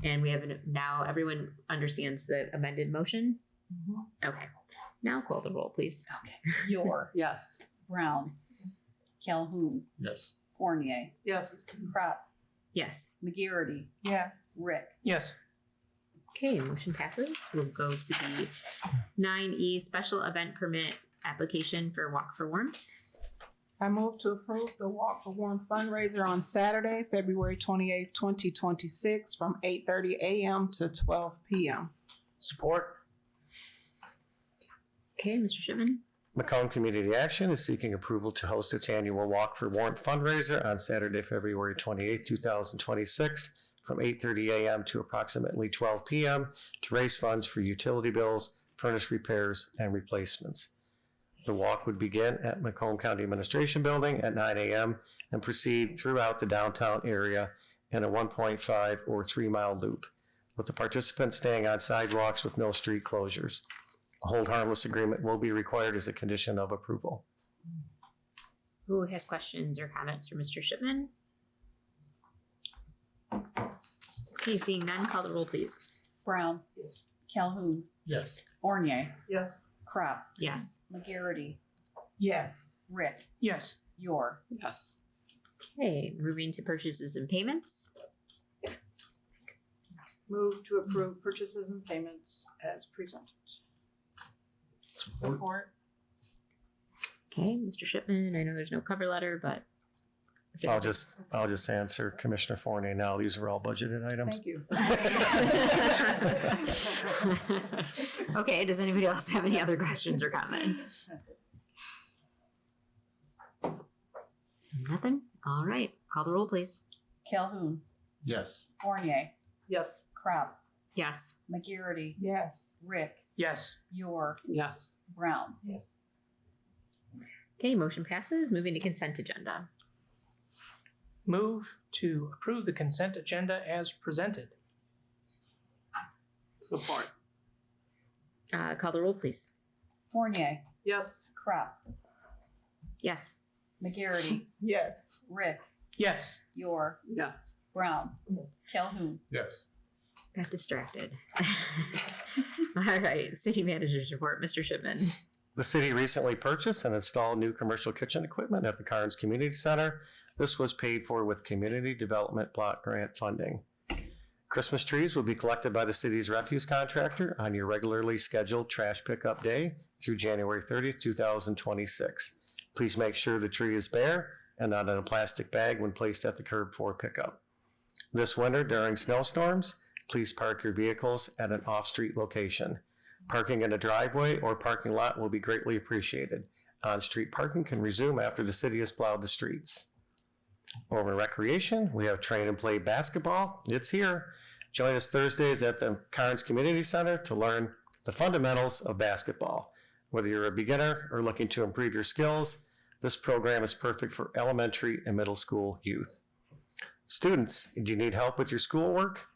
And we have now everyone understands the amended motion? Okay. Now call the roll, please. Okay. Your. Yes. Brown. Yes. Calhoun. Yes. Fournier. Yes. Crop. Yes. McGarity. Yes. Rick. Yes. Okay, motion passes. We'll go to the 9E special event permit application for Walk for Warmth. I move to approve the Walk for Warmth fundraiser on Saturday, February 28th, 2026 from 8:30 a.m. to 12 p.m. Support. Okay, Mr. Shipman. Macomb Community Action is seeking approval to host its annual Walk for Warmth fundraiser on Saturday, February 28th, 2026 from 8:30 a.m. to approximately 12 p.m. to raise funds for utility bills, furnace repairs, and replacements. The walk would begin at Macomb County Administration Building at 9 a.m. and proceed throughout the downtown area in a 1.5 or 3 mile loop, with the participants staying on sidewalks with no street closures. A hold harmless agreement will be required as a condition of approval. Who has questions or comments for Mr. Shipman? Okay, seeing none, call the roll, please. Brown. Yes. Calhoun. Yes. Fournier. Yes. Crop. Yes. McGarity. Yes. Rick. Yes. Your. Yes. Okay, moving to purchases and payments. Move to approve purchases and payments as presented. Support. Okay, Mr. Shipman, I know there's no cover letter, but. I'll just answer Commissioner Fournier now. These are all budgeted items. Thank you. Okay, does anybody else have any other questions or comments? Nothing? All right, call the roll, please. Calhoun. Yes. Fournier. Yes. Crop. Yes. McGarity. Yes. Rick. Yes. Your. Yes. Brown. Yes. Okay, motion passes. Moving to consent agenda. Move to approve the consent agenda as presented. Support. Call the roll, please. Fournier. Yes. Crop. Yes. McGarity. Yes. Rick. Yes. Your. Yes. Brown. Yes. Calhoun. Yes. Got distracted. All right, city manager's report, Mr. Shipman. The city recently purchased and installed new commercial kitchen equipment at the Carnes Community Center. This was paid for with Community Development Block Grant funding. Christmas trees will be collected by the city's refuse contractor on your regularly scheduled trash pickup day through January 30th, 2026. Please make sure the tree is bare and not in a plastic bag when placed at the curb for pickup. This winter, during snowstorms, please park your vehicles at an off-street location. Parking in a driveway or parking lot will be greatly appreciated. On-street parking can resume after the city has plowed the streets. Over in recreation, we have train and play basketball. It's here. Join us Thursdays at the Carnes Community Center to learn the fundamentals of basketball. Whether you're a beginner or looking to improve your skills, this program is perfect for elementary and middle school youth. Students, do you need help with your schoolwork?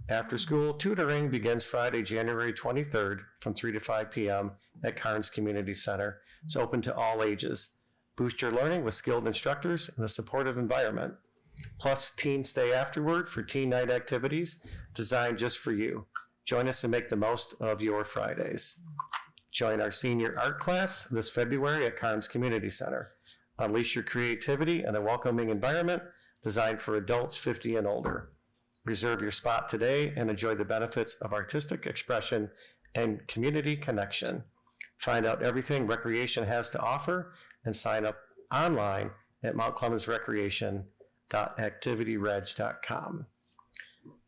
After school tutoring begins Friday, January 23rd from 3 to 5 p.m. at Carnes Community Center. It's open to all ages. Boost your learning with skilled instructors in a supportive environment. Plus, teens stay afterward for teen night activities designed just for you. Join us and make the most of your Fridays. Join our senior art class this February at Carnes Community Center. Unleash your creativity in a welcoming environment designed for adults 50 and older. Reserve your spot today and enjoy the benefits of artistic expression and community connection. Find out everything recreation has to offer and sign up online at mountclemensrecreation.activityreg.com.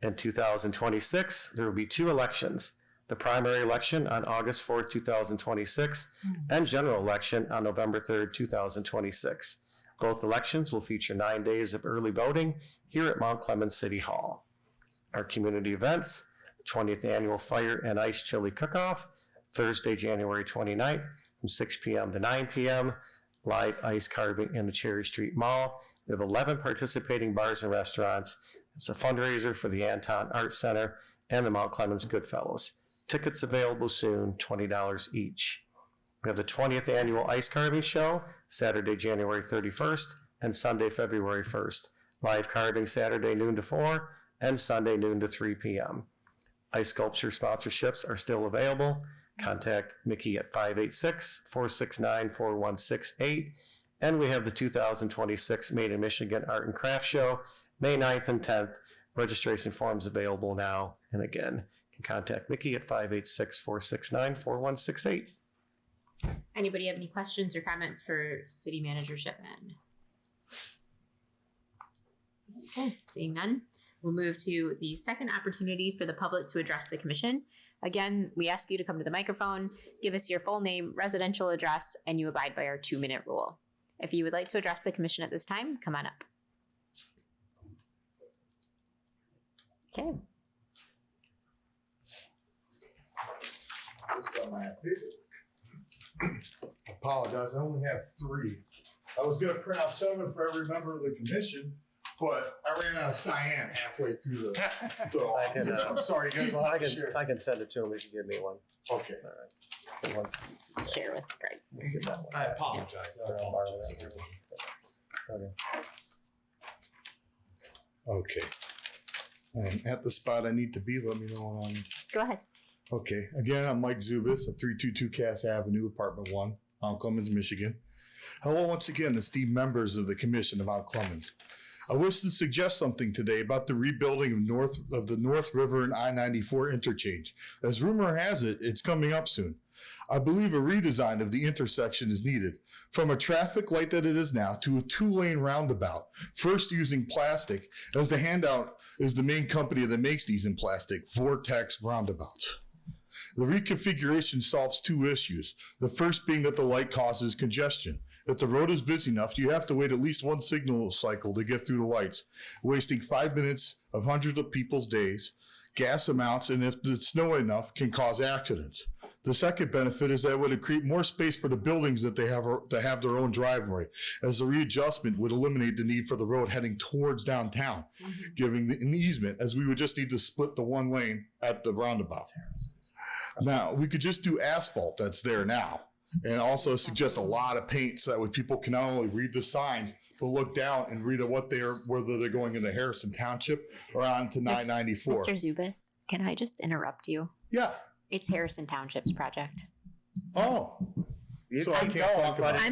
In 2026, there will be 2 elections, the primary election on August 4th, 2026, and general election on November 3rd, 2026. Both elections will feature 9 days of early voting here at Mount Clemens City Hall. Our community events, 20th Annual Fire and Ice Chili Cook-Off, Thursday, January 29th from 6 p.m. to 9 p.m., live ice carving in the Cherry Street Mall. We have 11 participating bars and restaurants. It's a fundraiser for the Anton Art Center and the Mount Clemens Goodfellows. Tickets available soon, $20 each. We have the 20th Annual Ice Carving Show, Saturday, January 31st and Sunday, February 1st. Live carving Saturday noon to 4 and Sunday noon to 3 p.m. Ice sculpture sponsorships are still available. Contact Mickey at 586-469-4168. And we have the 2026 Made in Michigan Art and Craft Show, May 9th and 10th. Registration forms available now. And again, you can contact Mickey at 586-469-4168. Anybody have any questions or comments for City Manager Shipman? Okay, seeing none, we'll move to the second opportunity for the public to address the commission. Again, we ask you to come to the microphone, give us your full name, residential address, and you abide by our 2-minute rule. If you would like to address the commission at this time, come on up. Okay. I apologize, I only have 3. I was gonna print out 7 for every member of the commission, but I ran out of cyan halfway through the, so I'm sorry, you guys. I can send it to him if you give me one. Okay. All right. One. Share with Greg. Get that one. I apologize. Okay. And at the spot I need to be, let me know when I'm. Go ahead. Okay. Again, I'm Mike Zubis of 322 Cass Avenue, Apartment 1, Mount Clemens, Michigan. Hello once again, esteemed members of the Commission of Mount Clemens. I wish to suggest something today about the rebuilding of the North River and I-94 interchange. As rumor has it, it's coming up soon. I believe a redesign of the intersection is needed, from a traffic light that it is now to a 2-lane roundabout, first using plastic, as the handout is the main company that makes these in plastic, Vortex Roundabouts. The reconfiguration solves 2 issues, the first being that the light causes congestion. If the road is busy enough, you have to wait at least 1 signal cycle to get through the lights, wasting 5 minutes of hundreds of people's days, gas amounts, and if it's snowy enough, can cause accidents. The second benefit is that it would create more space for the buildings that they have to have their own driveway, as the readjustment would eliminate the need for the road heading towards downtown, giving an easement, as we would just need to split the 1 lane at the roundabout. Now, we could just do asphalt that's there now, and also suggest a lot of paint so that way people can not only read the signs, but look down and read whether they're going into Harrison Township or onto 994. Mr. Zubis, can I just interrupt you? Yeah. It's Harrison Township's project. Oh. You So I can can't go, talk but about it.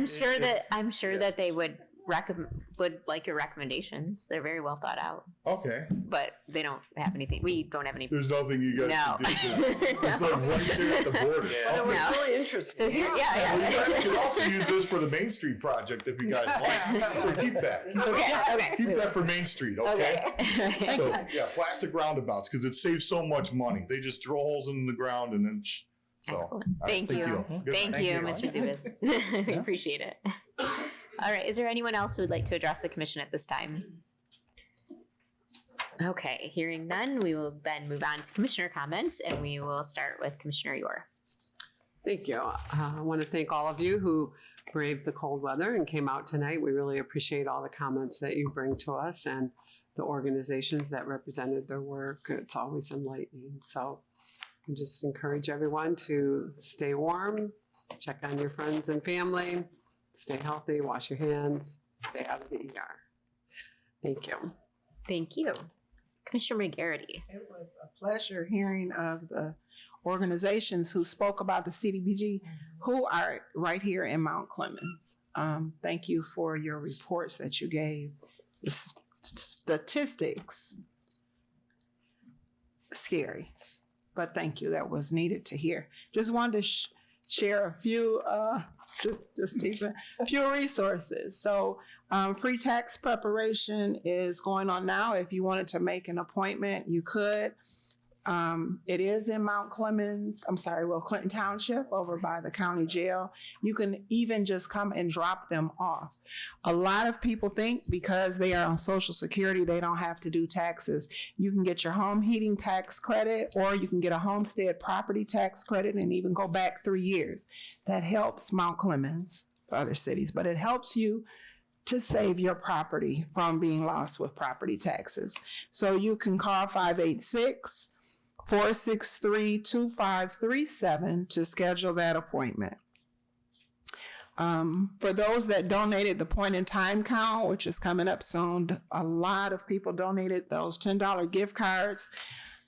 I'm sure that they would like your recommendations. They're very well thought out, Okay. but they don't have anything. We don't have any. There's nothing you guys No. can do. It's like right there at the border. But it was No. really interesting. So here, Well, you guys yeah. could also use this for the Main Street project if you guys like. So keep that. Okay. Keep that for Main Street, okay? Okay. So, yeah, plastic roundabouts, because it saves so much money. They just drill holes in the ground and then. So, Excellent. all right, Thank you. Good Thank night. you, Mr. Zubis. We appreciate it. All right. Is there anyone else who would like to address the commission at this time? Okay. Hearing none, we will then move on to commissioner comments, and we will start with Commissioner Yor. Thank you. I want to thank all of you who braved the cold weather and came out tonight. We really appreciate all the comments that you bring to us and the organizations that represented their work. It's always enlightening. So I just encourage everyone to stay warm, check on your friends and family, stay healthy, wash your hands, stay out of the ER. Thank you. Thank you. Commissioner McGarity. It was a pleasure hearing of the organizations who spoke about the CDBG who are right here in Mount Clemens. Thank you for your reports that you gave. The statistics, scary, but thank you. That was needed to hear. Just wanted to share a few, just even a few resources. So free tax preparation is going on now. If you wanted to make an appointment, you could. It is in Clinton Township over by the county jail. You can even just come and drop them off. A lot of people think because they are on Social Security, they don't have to do taxes. You can get your home heating tax credit, or you can get a homestead property tax credit and even go back 3 years. That helps Mount Clemens for other cities, but it helps you to save your property from being lost with property taxes. So you can call 586-463-2537 to schedule that appointment. For those that donated the point in time count, which is coming up soon, a lot of people donated those $10 gift cards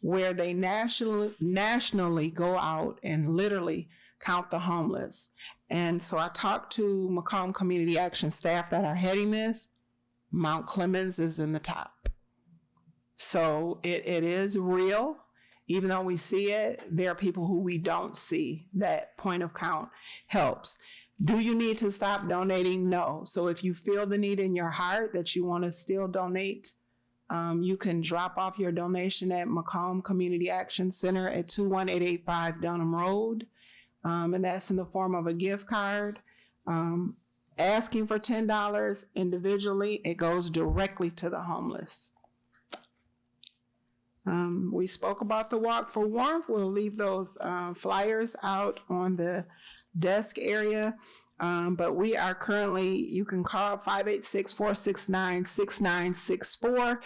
where they nationally go out and literally count the homeless. And so I talked to Macomb Community Action staff that are heading this. Mount Clemens is in the top. So it is real. Even though we see it, there are people who we don't see. That point of count helps. Do you need to stop donating? No. So if you feel the need in your heart that you want to still donate, you can drop off your donation at Macomb Community Action Center at 21885 Dunham Road. And that's in the form of a gift card. Asking for $10 individually, it goes directly to the homeless. We spoke about the Walk for Warmth. We'll leave those flyers out on the desk area. But we are currently, you can call 586-469-6964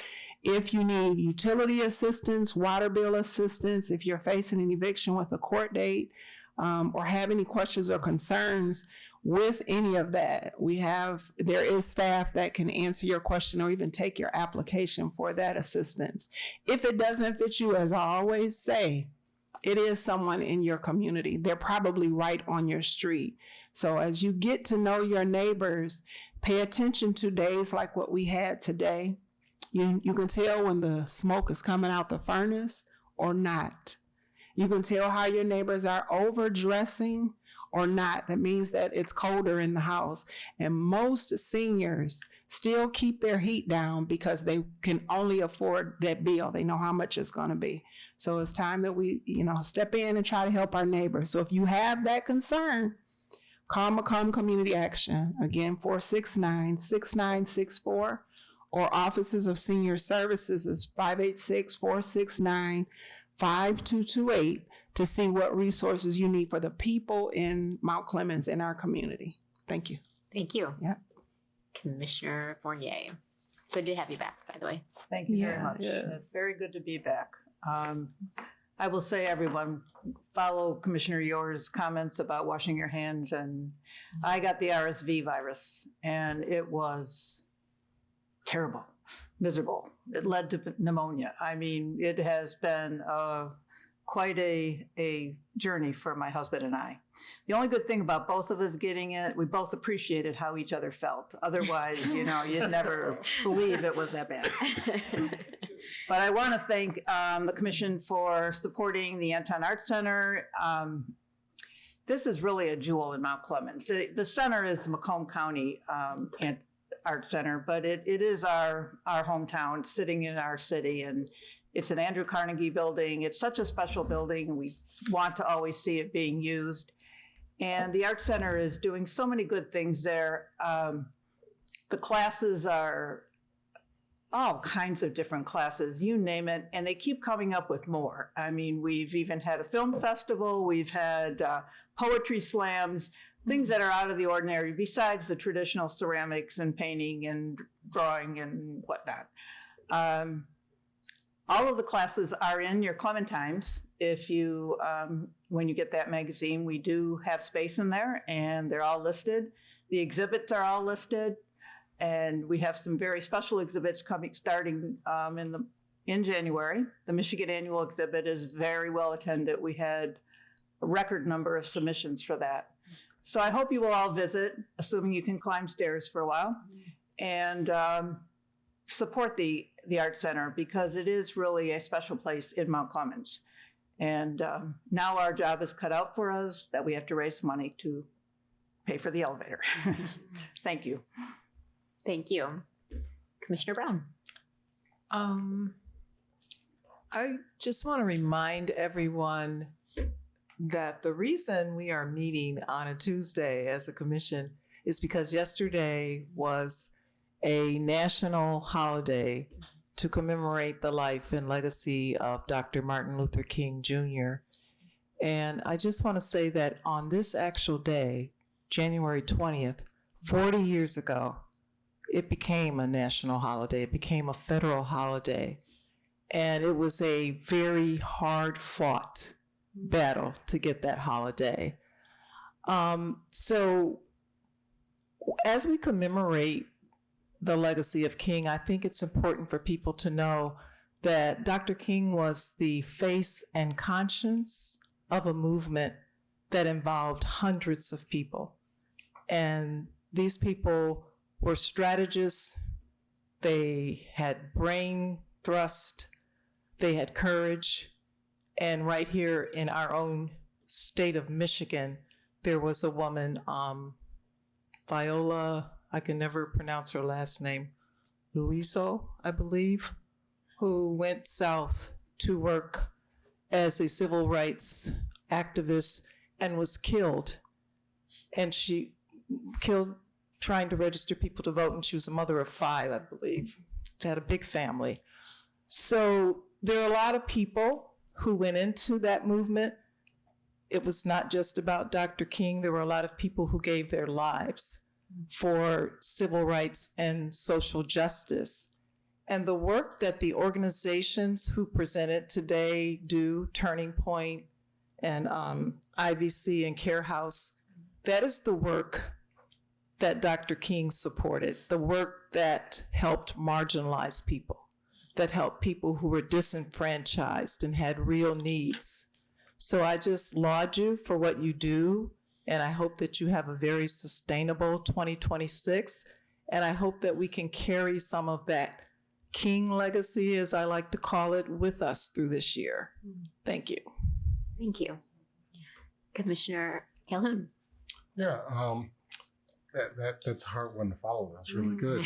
if you need utility assistance, water bill assistance, if you're facing an eviction with a court date, or have any questions or concerns with any of that. There is staff that can answer your question or even take your application for that assistance. If it doesn't fit you, as I always say, it is someone in your community. They're probably right on your street. So as you get to know your neighbors, pay attention to days like what we had today. You can tell when the smoke is coming out the furnace or not. You can tell how your neighbors are overdressing or not. That means that it's colder in the house. And most seniors still keep their heat down because they can only afford that bill. They know how much it's going to be. So it's time that we, step in and try to help our neighbors. So if you have that concern, call Macomb Community Action. Again, 469-6964, or Offices of Senior Services is 586-469-5228 to see what resources you need for the people in Mount Clemens in our community. Thank you. Thank you. Yeah. Commissioner Fournier. Good to have you back, by the way. Thank you very much. It's very good to be back. I will say, everyone, follow Commissioner Yor's comments about washing your hands. And I got the RSV virus, and it was terrible, miserable. It led to pneumonia. I mean, it has been a quite a journey for my husband and I. The only good thing about both of us getting it, we both appreciated how each other felt. Otherwise, you'd never believe it was that bad. But I want to thank the Commission for supporting the Anton Art Center. This is really a jewel in Mount Clemens. The center is the Macomb County Art Center, but it is our hometown, sitting in our city, and it's an Andrew Carnegie building. It's such a special building, and we want to always see it being used. And the Art Center is doing so many good things there. The classes are all kinds of different classes, you name it, and they keep coming up with more. I mean, we've even had a film festival, we've had poetry slams, things that are out of the ordinary besides the traditional ceramics and painting and drawing and whatnot. All of the classes are in your Clementines. If you, when you get that magazine, we do have space in there, and they're all listed. The exhibits are all listed, and we have some very special exhibits starting in January. The Michigan Annual Exhibit is very well attended. We had a record number of submissions for that. So I hope you will all visit, assuming you can climb stairs for a while, and support the Art Center, because it is really a special place in Mount Clemens. And now our job is cut out for us, that we have to raise money to pay for the elevator. Thank you. Thank you. Commissioner Brown. I just want to remind everyone that the reason we are meeting on a Tuesday as a commission is because yesterday was a national holiday to commemorate the life and legacy of Dr. Martin Luther King Jr. And I just want to say that on this actual day, January 20th, 40 years ago, it became a national holiday. It became a federal holiday. And it was a very hard-fought battle to get that holiday. So as we commemorate the legacy of King, I think it's important for people to know that Dr. King was the face and conscience of a movement that involved hundreds of people. And these people were strategists. They had brain thrust. They had courage. And right here in our own state of Michigan, there was a woman, Viola, I can never pronounce her last name, Luiso, I believe, who went south to work as a civil rights activist and was killed. And she killed trying to register people to vote, and she was a mother of 5, I believe. She had a big family. So there are a lot of people who went into that movement. It was not just about Dr. King. There were a lot of people who gave their lives for civil rights and social justice. And the work that the organizations who presented today do, Turning Point and IVC and Care House, that is the work that Dr. King supported, the work that helped marginalized people, that helped people who were disenfranchised and had real needs. So I just laud you for what you do, and I hope that you have a very sustainable 2026, and I hope that we can carry some of that King legacy, as I like to call it, with us through this year. Thank you. Thank you. Commissioner Calhoun. Yeah, that's a hard one to follow. That's really good.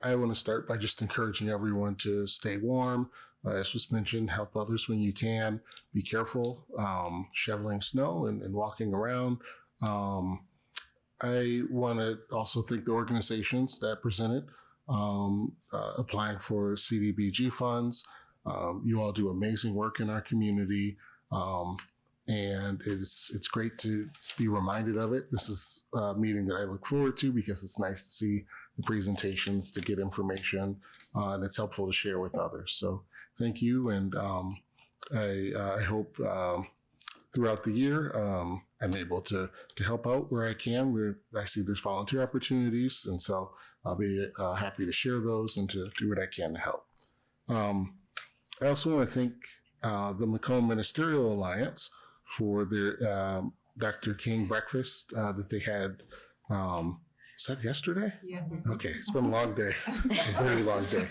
I want to start by just encouraging everyone to stay warm. As was mentioned, help others when you can. Be careful shoveling snow and walking around. I want to also thank the organizations that presented, applying for CDBG funds. You all do amazing work in our community. And it's great to be reminded of it. This is a meeting that I look forward to because it's nice to see the presentations, to get information, and it's helpful to share with others. So thank you, and I hope throughout the year I'm able to help out where I can. I see there's volunteer opportunities, and so I'll be happy to share those and to do what I can to help. I also want to thank the Macomb Ministerial Alliance for their Dr. King breakfast that they had. Was that yesterday? Yes. Okay, it's been a long day, a very long day.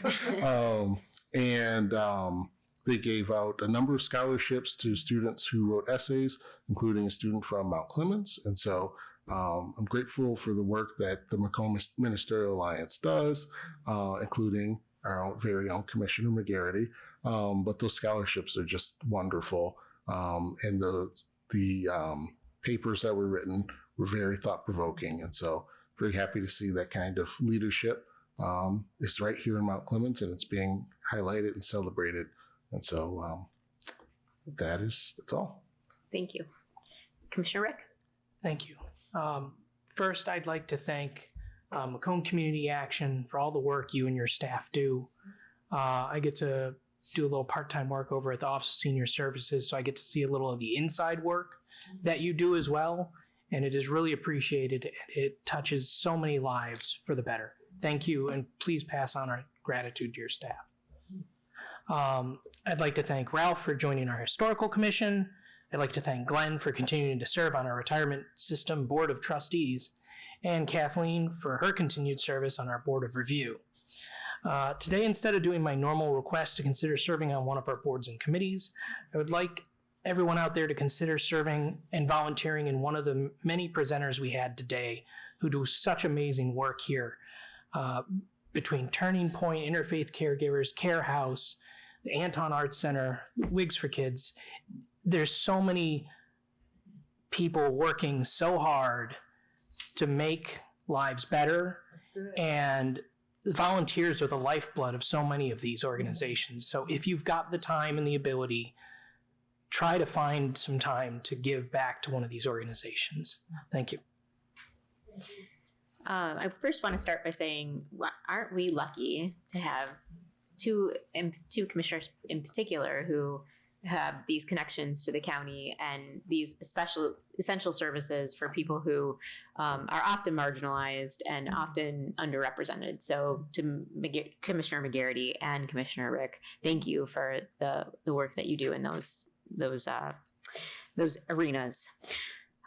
They gave out a number of scholarships to students who wrote essays, including a student from Mount Clemens. And so I'm grateful for the work that the Macomb Ministerial Alliance does, including our very own Commissioner McGarity. But those scholarships are just wonderful. And the papers that were written were very thought-provoking. And so very happy to see that kind of leadership is right here in Mount Clemens, and it's being highlighted and celebrated. And so that's all. Thank you. Commissioner Rick? Thank you. First, I'd like to thank Macomb Community Action for all the work you and your staff do. I get to do a little part-time work over at the Office of Senior Services, so I get to see a little of the inside work that you do as well, and it is really appreciated. It touches so many lives for the better. Thank you, and please pass on our gratitude to your staff. I'd like to thank Ralph for joining our Historical Commission. I'd like to thank Glenn for continuing to serve on our Retirement System Board of Trustees, and Kathleen for her continued service on our Board of Review. Today, instead of doing my normal request to consider serving on one of our boards and committees, I would like everyone out there to consider serving and volunteering in one of the many presenters we had today who do such amazing work here. Between Turning Point, Interfaith Caregivers, Care House, the Anton Arts Center, Wigs for Kids, there's so many people working so hard to make lives better. And volunteers are the lifeblood of so many of these organizations. So if you've got the time and the ability, try to find some time to give back to one of these organizations. Thank you. I first want to start by saying, aren't we lucky to have two commissioners in particular who have these connections to the county and these essential services for people who are often marginalized and often underrepresented. So to Commissioner McGarity and Commissioner Rick, thank you for the work that you do in those arenas.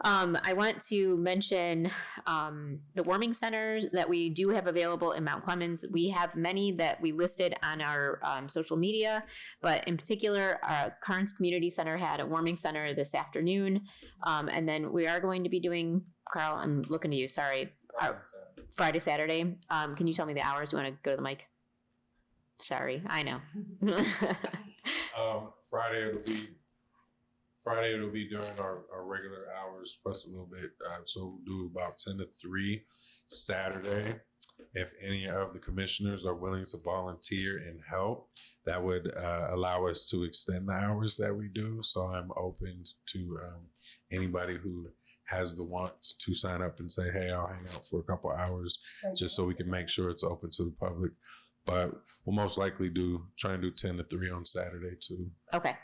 I want to mention the warming centers that we do have available in Mount Clemens. We have many that we listed on our social media, but in particular, our Carnes Community Center had a warming center this afternoon. And then we are going to be doing, Carl, I'm looking to you, sorry, Friday, Saturday. Can you tell me the hours? Do you want to go to the mic? Sorry, I know. Friday it'll be during our regular hours plus a little bit. So we'll do about 10 to 3. Saturday, if any of the commissioners are willing to volunteer and help, that would allow us to extend the hours that we do. So I'm open to anybody who has the want to sign up and say, hey, I'll hang out for a couple hours just so we can make sure it's open to the public. But we'll most likely try and do 10 to 3 on Saturday too. Okay.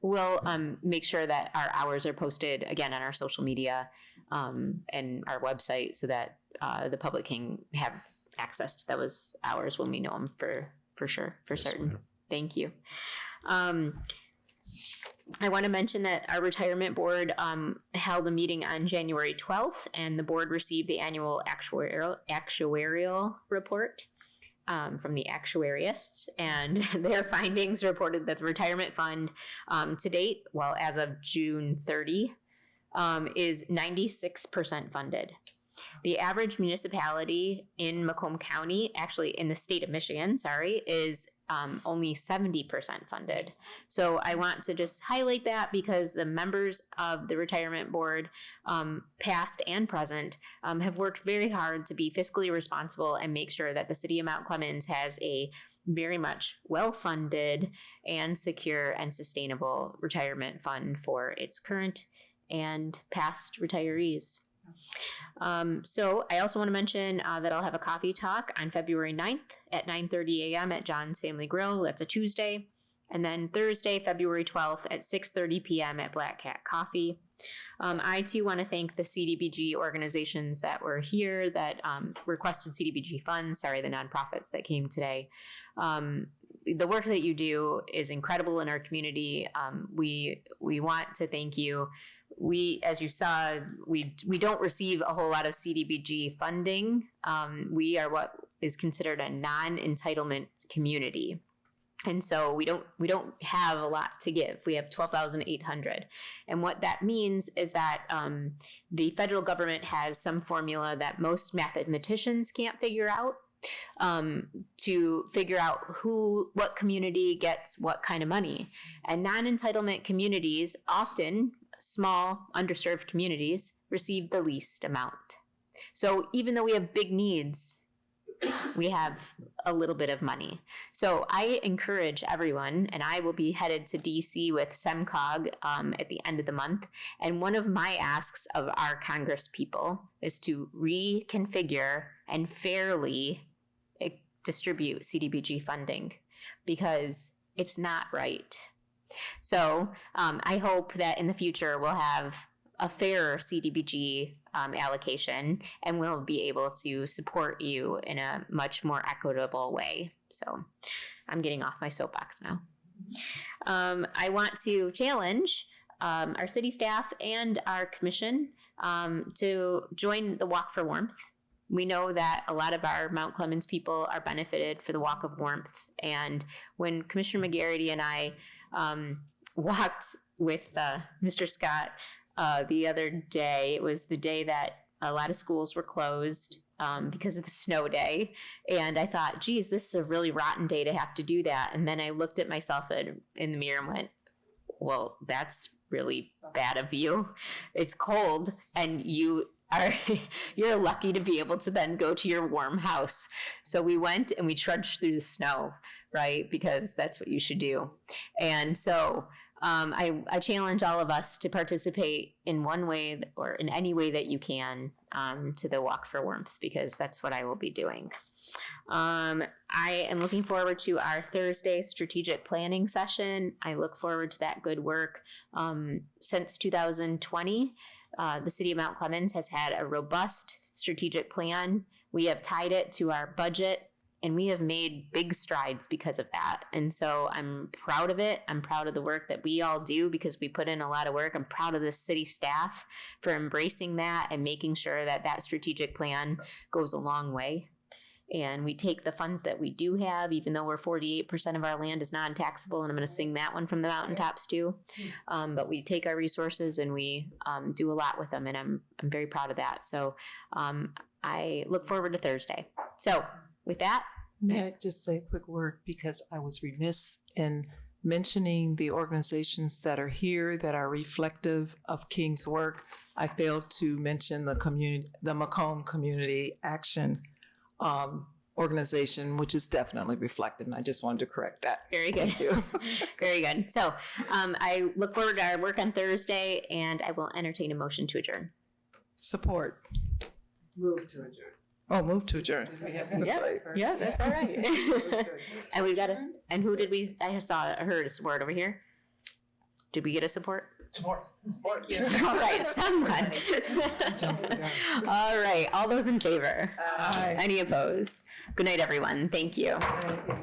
We'll make sure that our hours are posted again on our social media and our website so that the public can have access to those hours when we know them for sure, for certain. Ma'am. Thank you. I want to mention that our retirement board held a meeting on January 12th, and the board received the annual actuarial report from the actuarists, and their findings reported that the retirement fund to date, well, as of June 30, is 96% funded. The average municipality in Macomb County, actually in the state of Michigan, is only 70% funded. So I want to just highlight that because the members of the retirement board, past and present, have worked very hard to be fiscally responsible and make sure that the city of Mount Clemens has a very much well-funded and secure and sustainable retirement fund for its current and past retirees. So I also want to mention that I'll have a coffee talk on February 9th at 9:30 a.m. at John's Family Grill. That's a Tuesday. And then Thursday, February 12th at 6:30 p.m. at Black Cat Coffee. I too want to thank the CDBG organizations that were here that requested CDBG funds. The nonprofits that came today. the work that you do is incredible in our community. We want to thank you. We, as you saw, we don't receive a whole lot of CDBG funding. We are what is considered a non-entitlement community. And so we don't have a lot to give. We have 12,800. And what that means is that the federal government has some formula that most mathematicians can't figure out, to figure out what community gets what kind of money. And non-entitlement communities, often small, underserved communities, receive the least amount. So even though we have big needs, we have a little bit of money. So I encourage everyone, and I will be headed to DC with SEMCOG at the end of the month. And one of my asks of our Congress people is to reconfigure and fairly distribute CDBG funding, because it's not right. So I hope that in the future we'll have a fairer CDBG allocation, and we'll be able to support you in a much more equitable way. So I'm getting off my soapbox now. I want to challenge our city staff and our commission to join the Walk for Warmth. We know that a lot of our Mount Clemens people are benefited for the Walk of Warmth. And when Commissioner McGarity and I walked with Mr. Scott the other day, it was the day that a lot of schools were closed because of the snow day. And I thought, geez, this is a really rotten day to have to do that. And then I looked at myself in the mirror and went, well, that's really bad of you. It's cold, and you're lucky to be able to then go to your warm house. So we went and we trudged through the snow, right? Because that's what you should do. And so I challenge all of us to participate in one way or in any way that you can to the Walk for Warmth, because that's what I will be doing. I am looking forward to our Thursday strategic planning session. I look forward to that good work. Since 2020, the city of Mount Clemens has had a robust strategic plan. We have tied it to our budget, and we have made big strides because of that. And so I'm proud of it. I'm proud of the work that we all do, because we put in a lot of work. I'm proud of the city staff for embracing that and making sure that that strategic plan goes a long way. And we take the funds that we do have, even though we're 48% of our land is non-taxable, and I'm going to sing that one from the mountaintops too. But we take our resources and we do a lot with them, and I'm very proud of that. So I look forward to Thursday. So with that, may I just say a quick word, because I was remiss in mentioning the organizations that are here that are reflective of King's work. I failed to mention the Macomb Community Action organization, which is definitely reflected, and I just wanted to correct that. Very good. Thank you. Very good. So I look forward to our work on Thursday, and I will entertain a motion to adjourn. Support. Move to adjourn. Oh, move to adjourn. Yeah, that's all right. And we've got and who did we, I heard a support over here. Did we get a support? Support. All right, someone. All right, all those in favor? Aye. Any opposed? Good night, everyone. Thank you. Aye.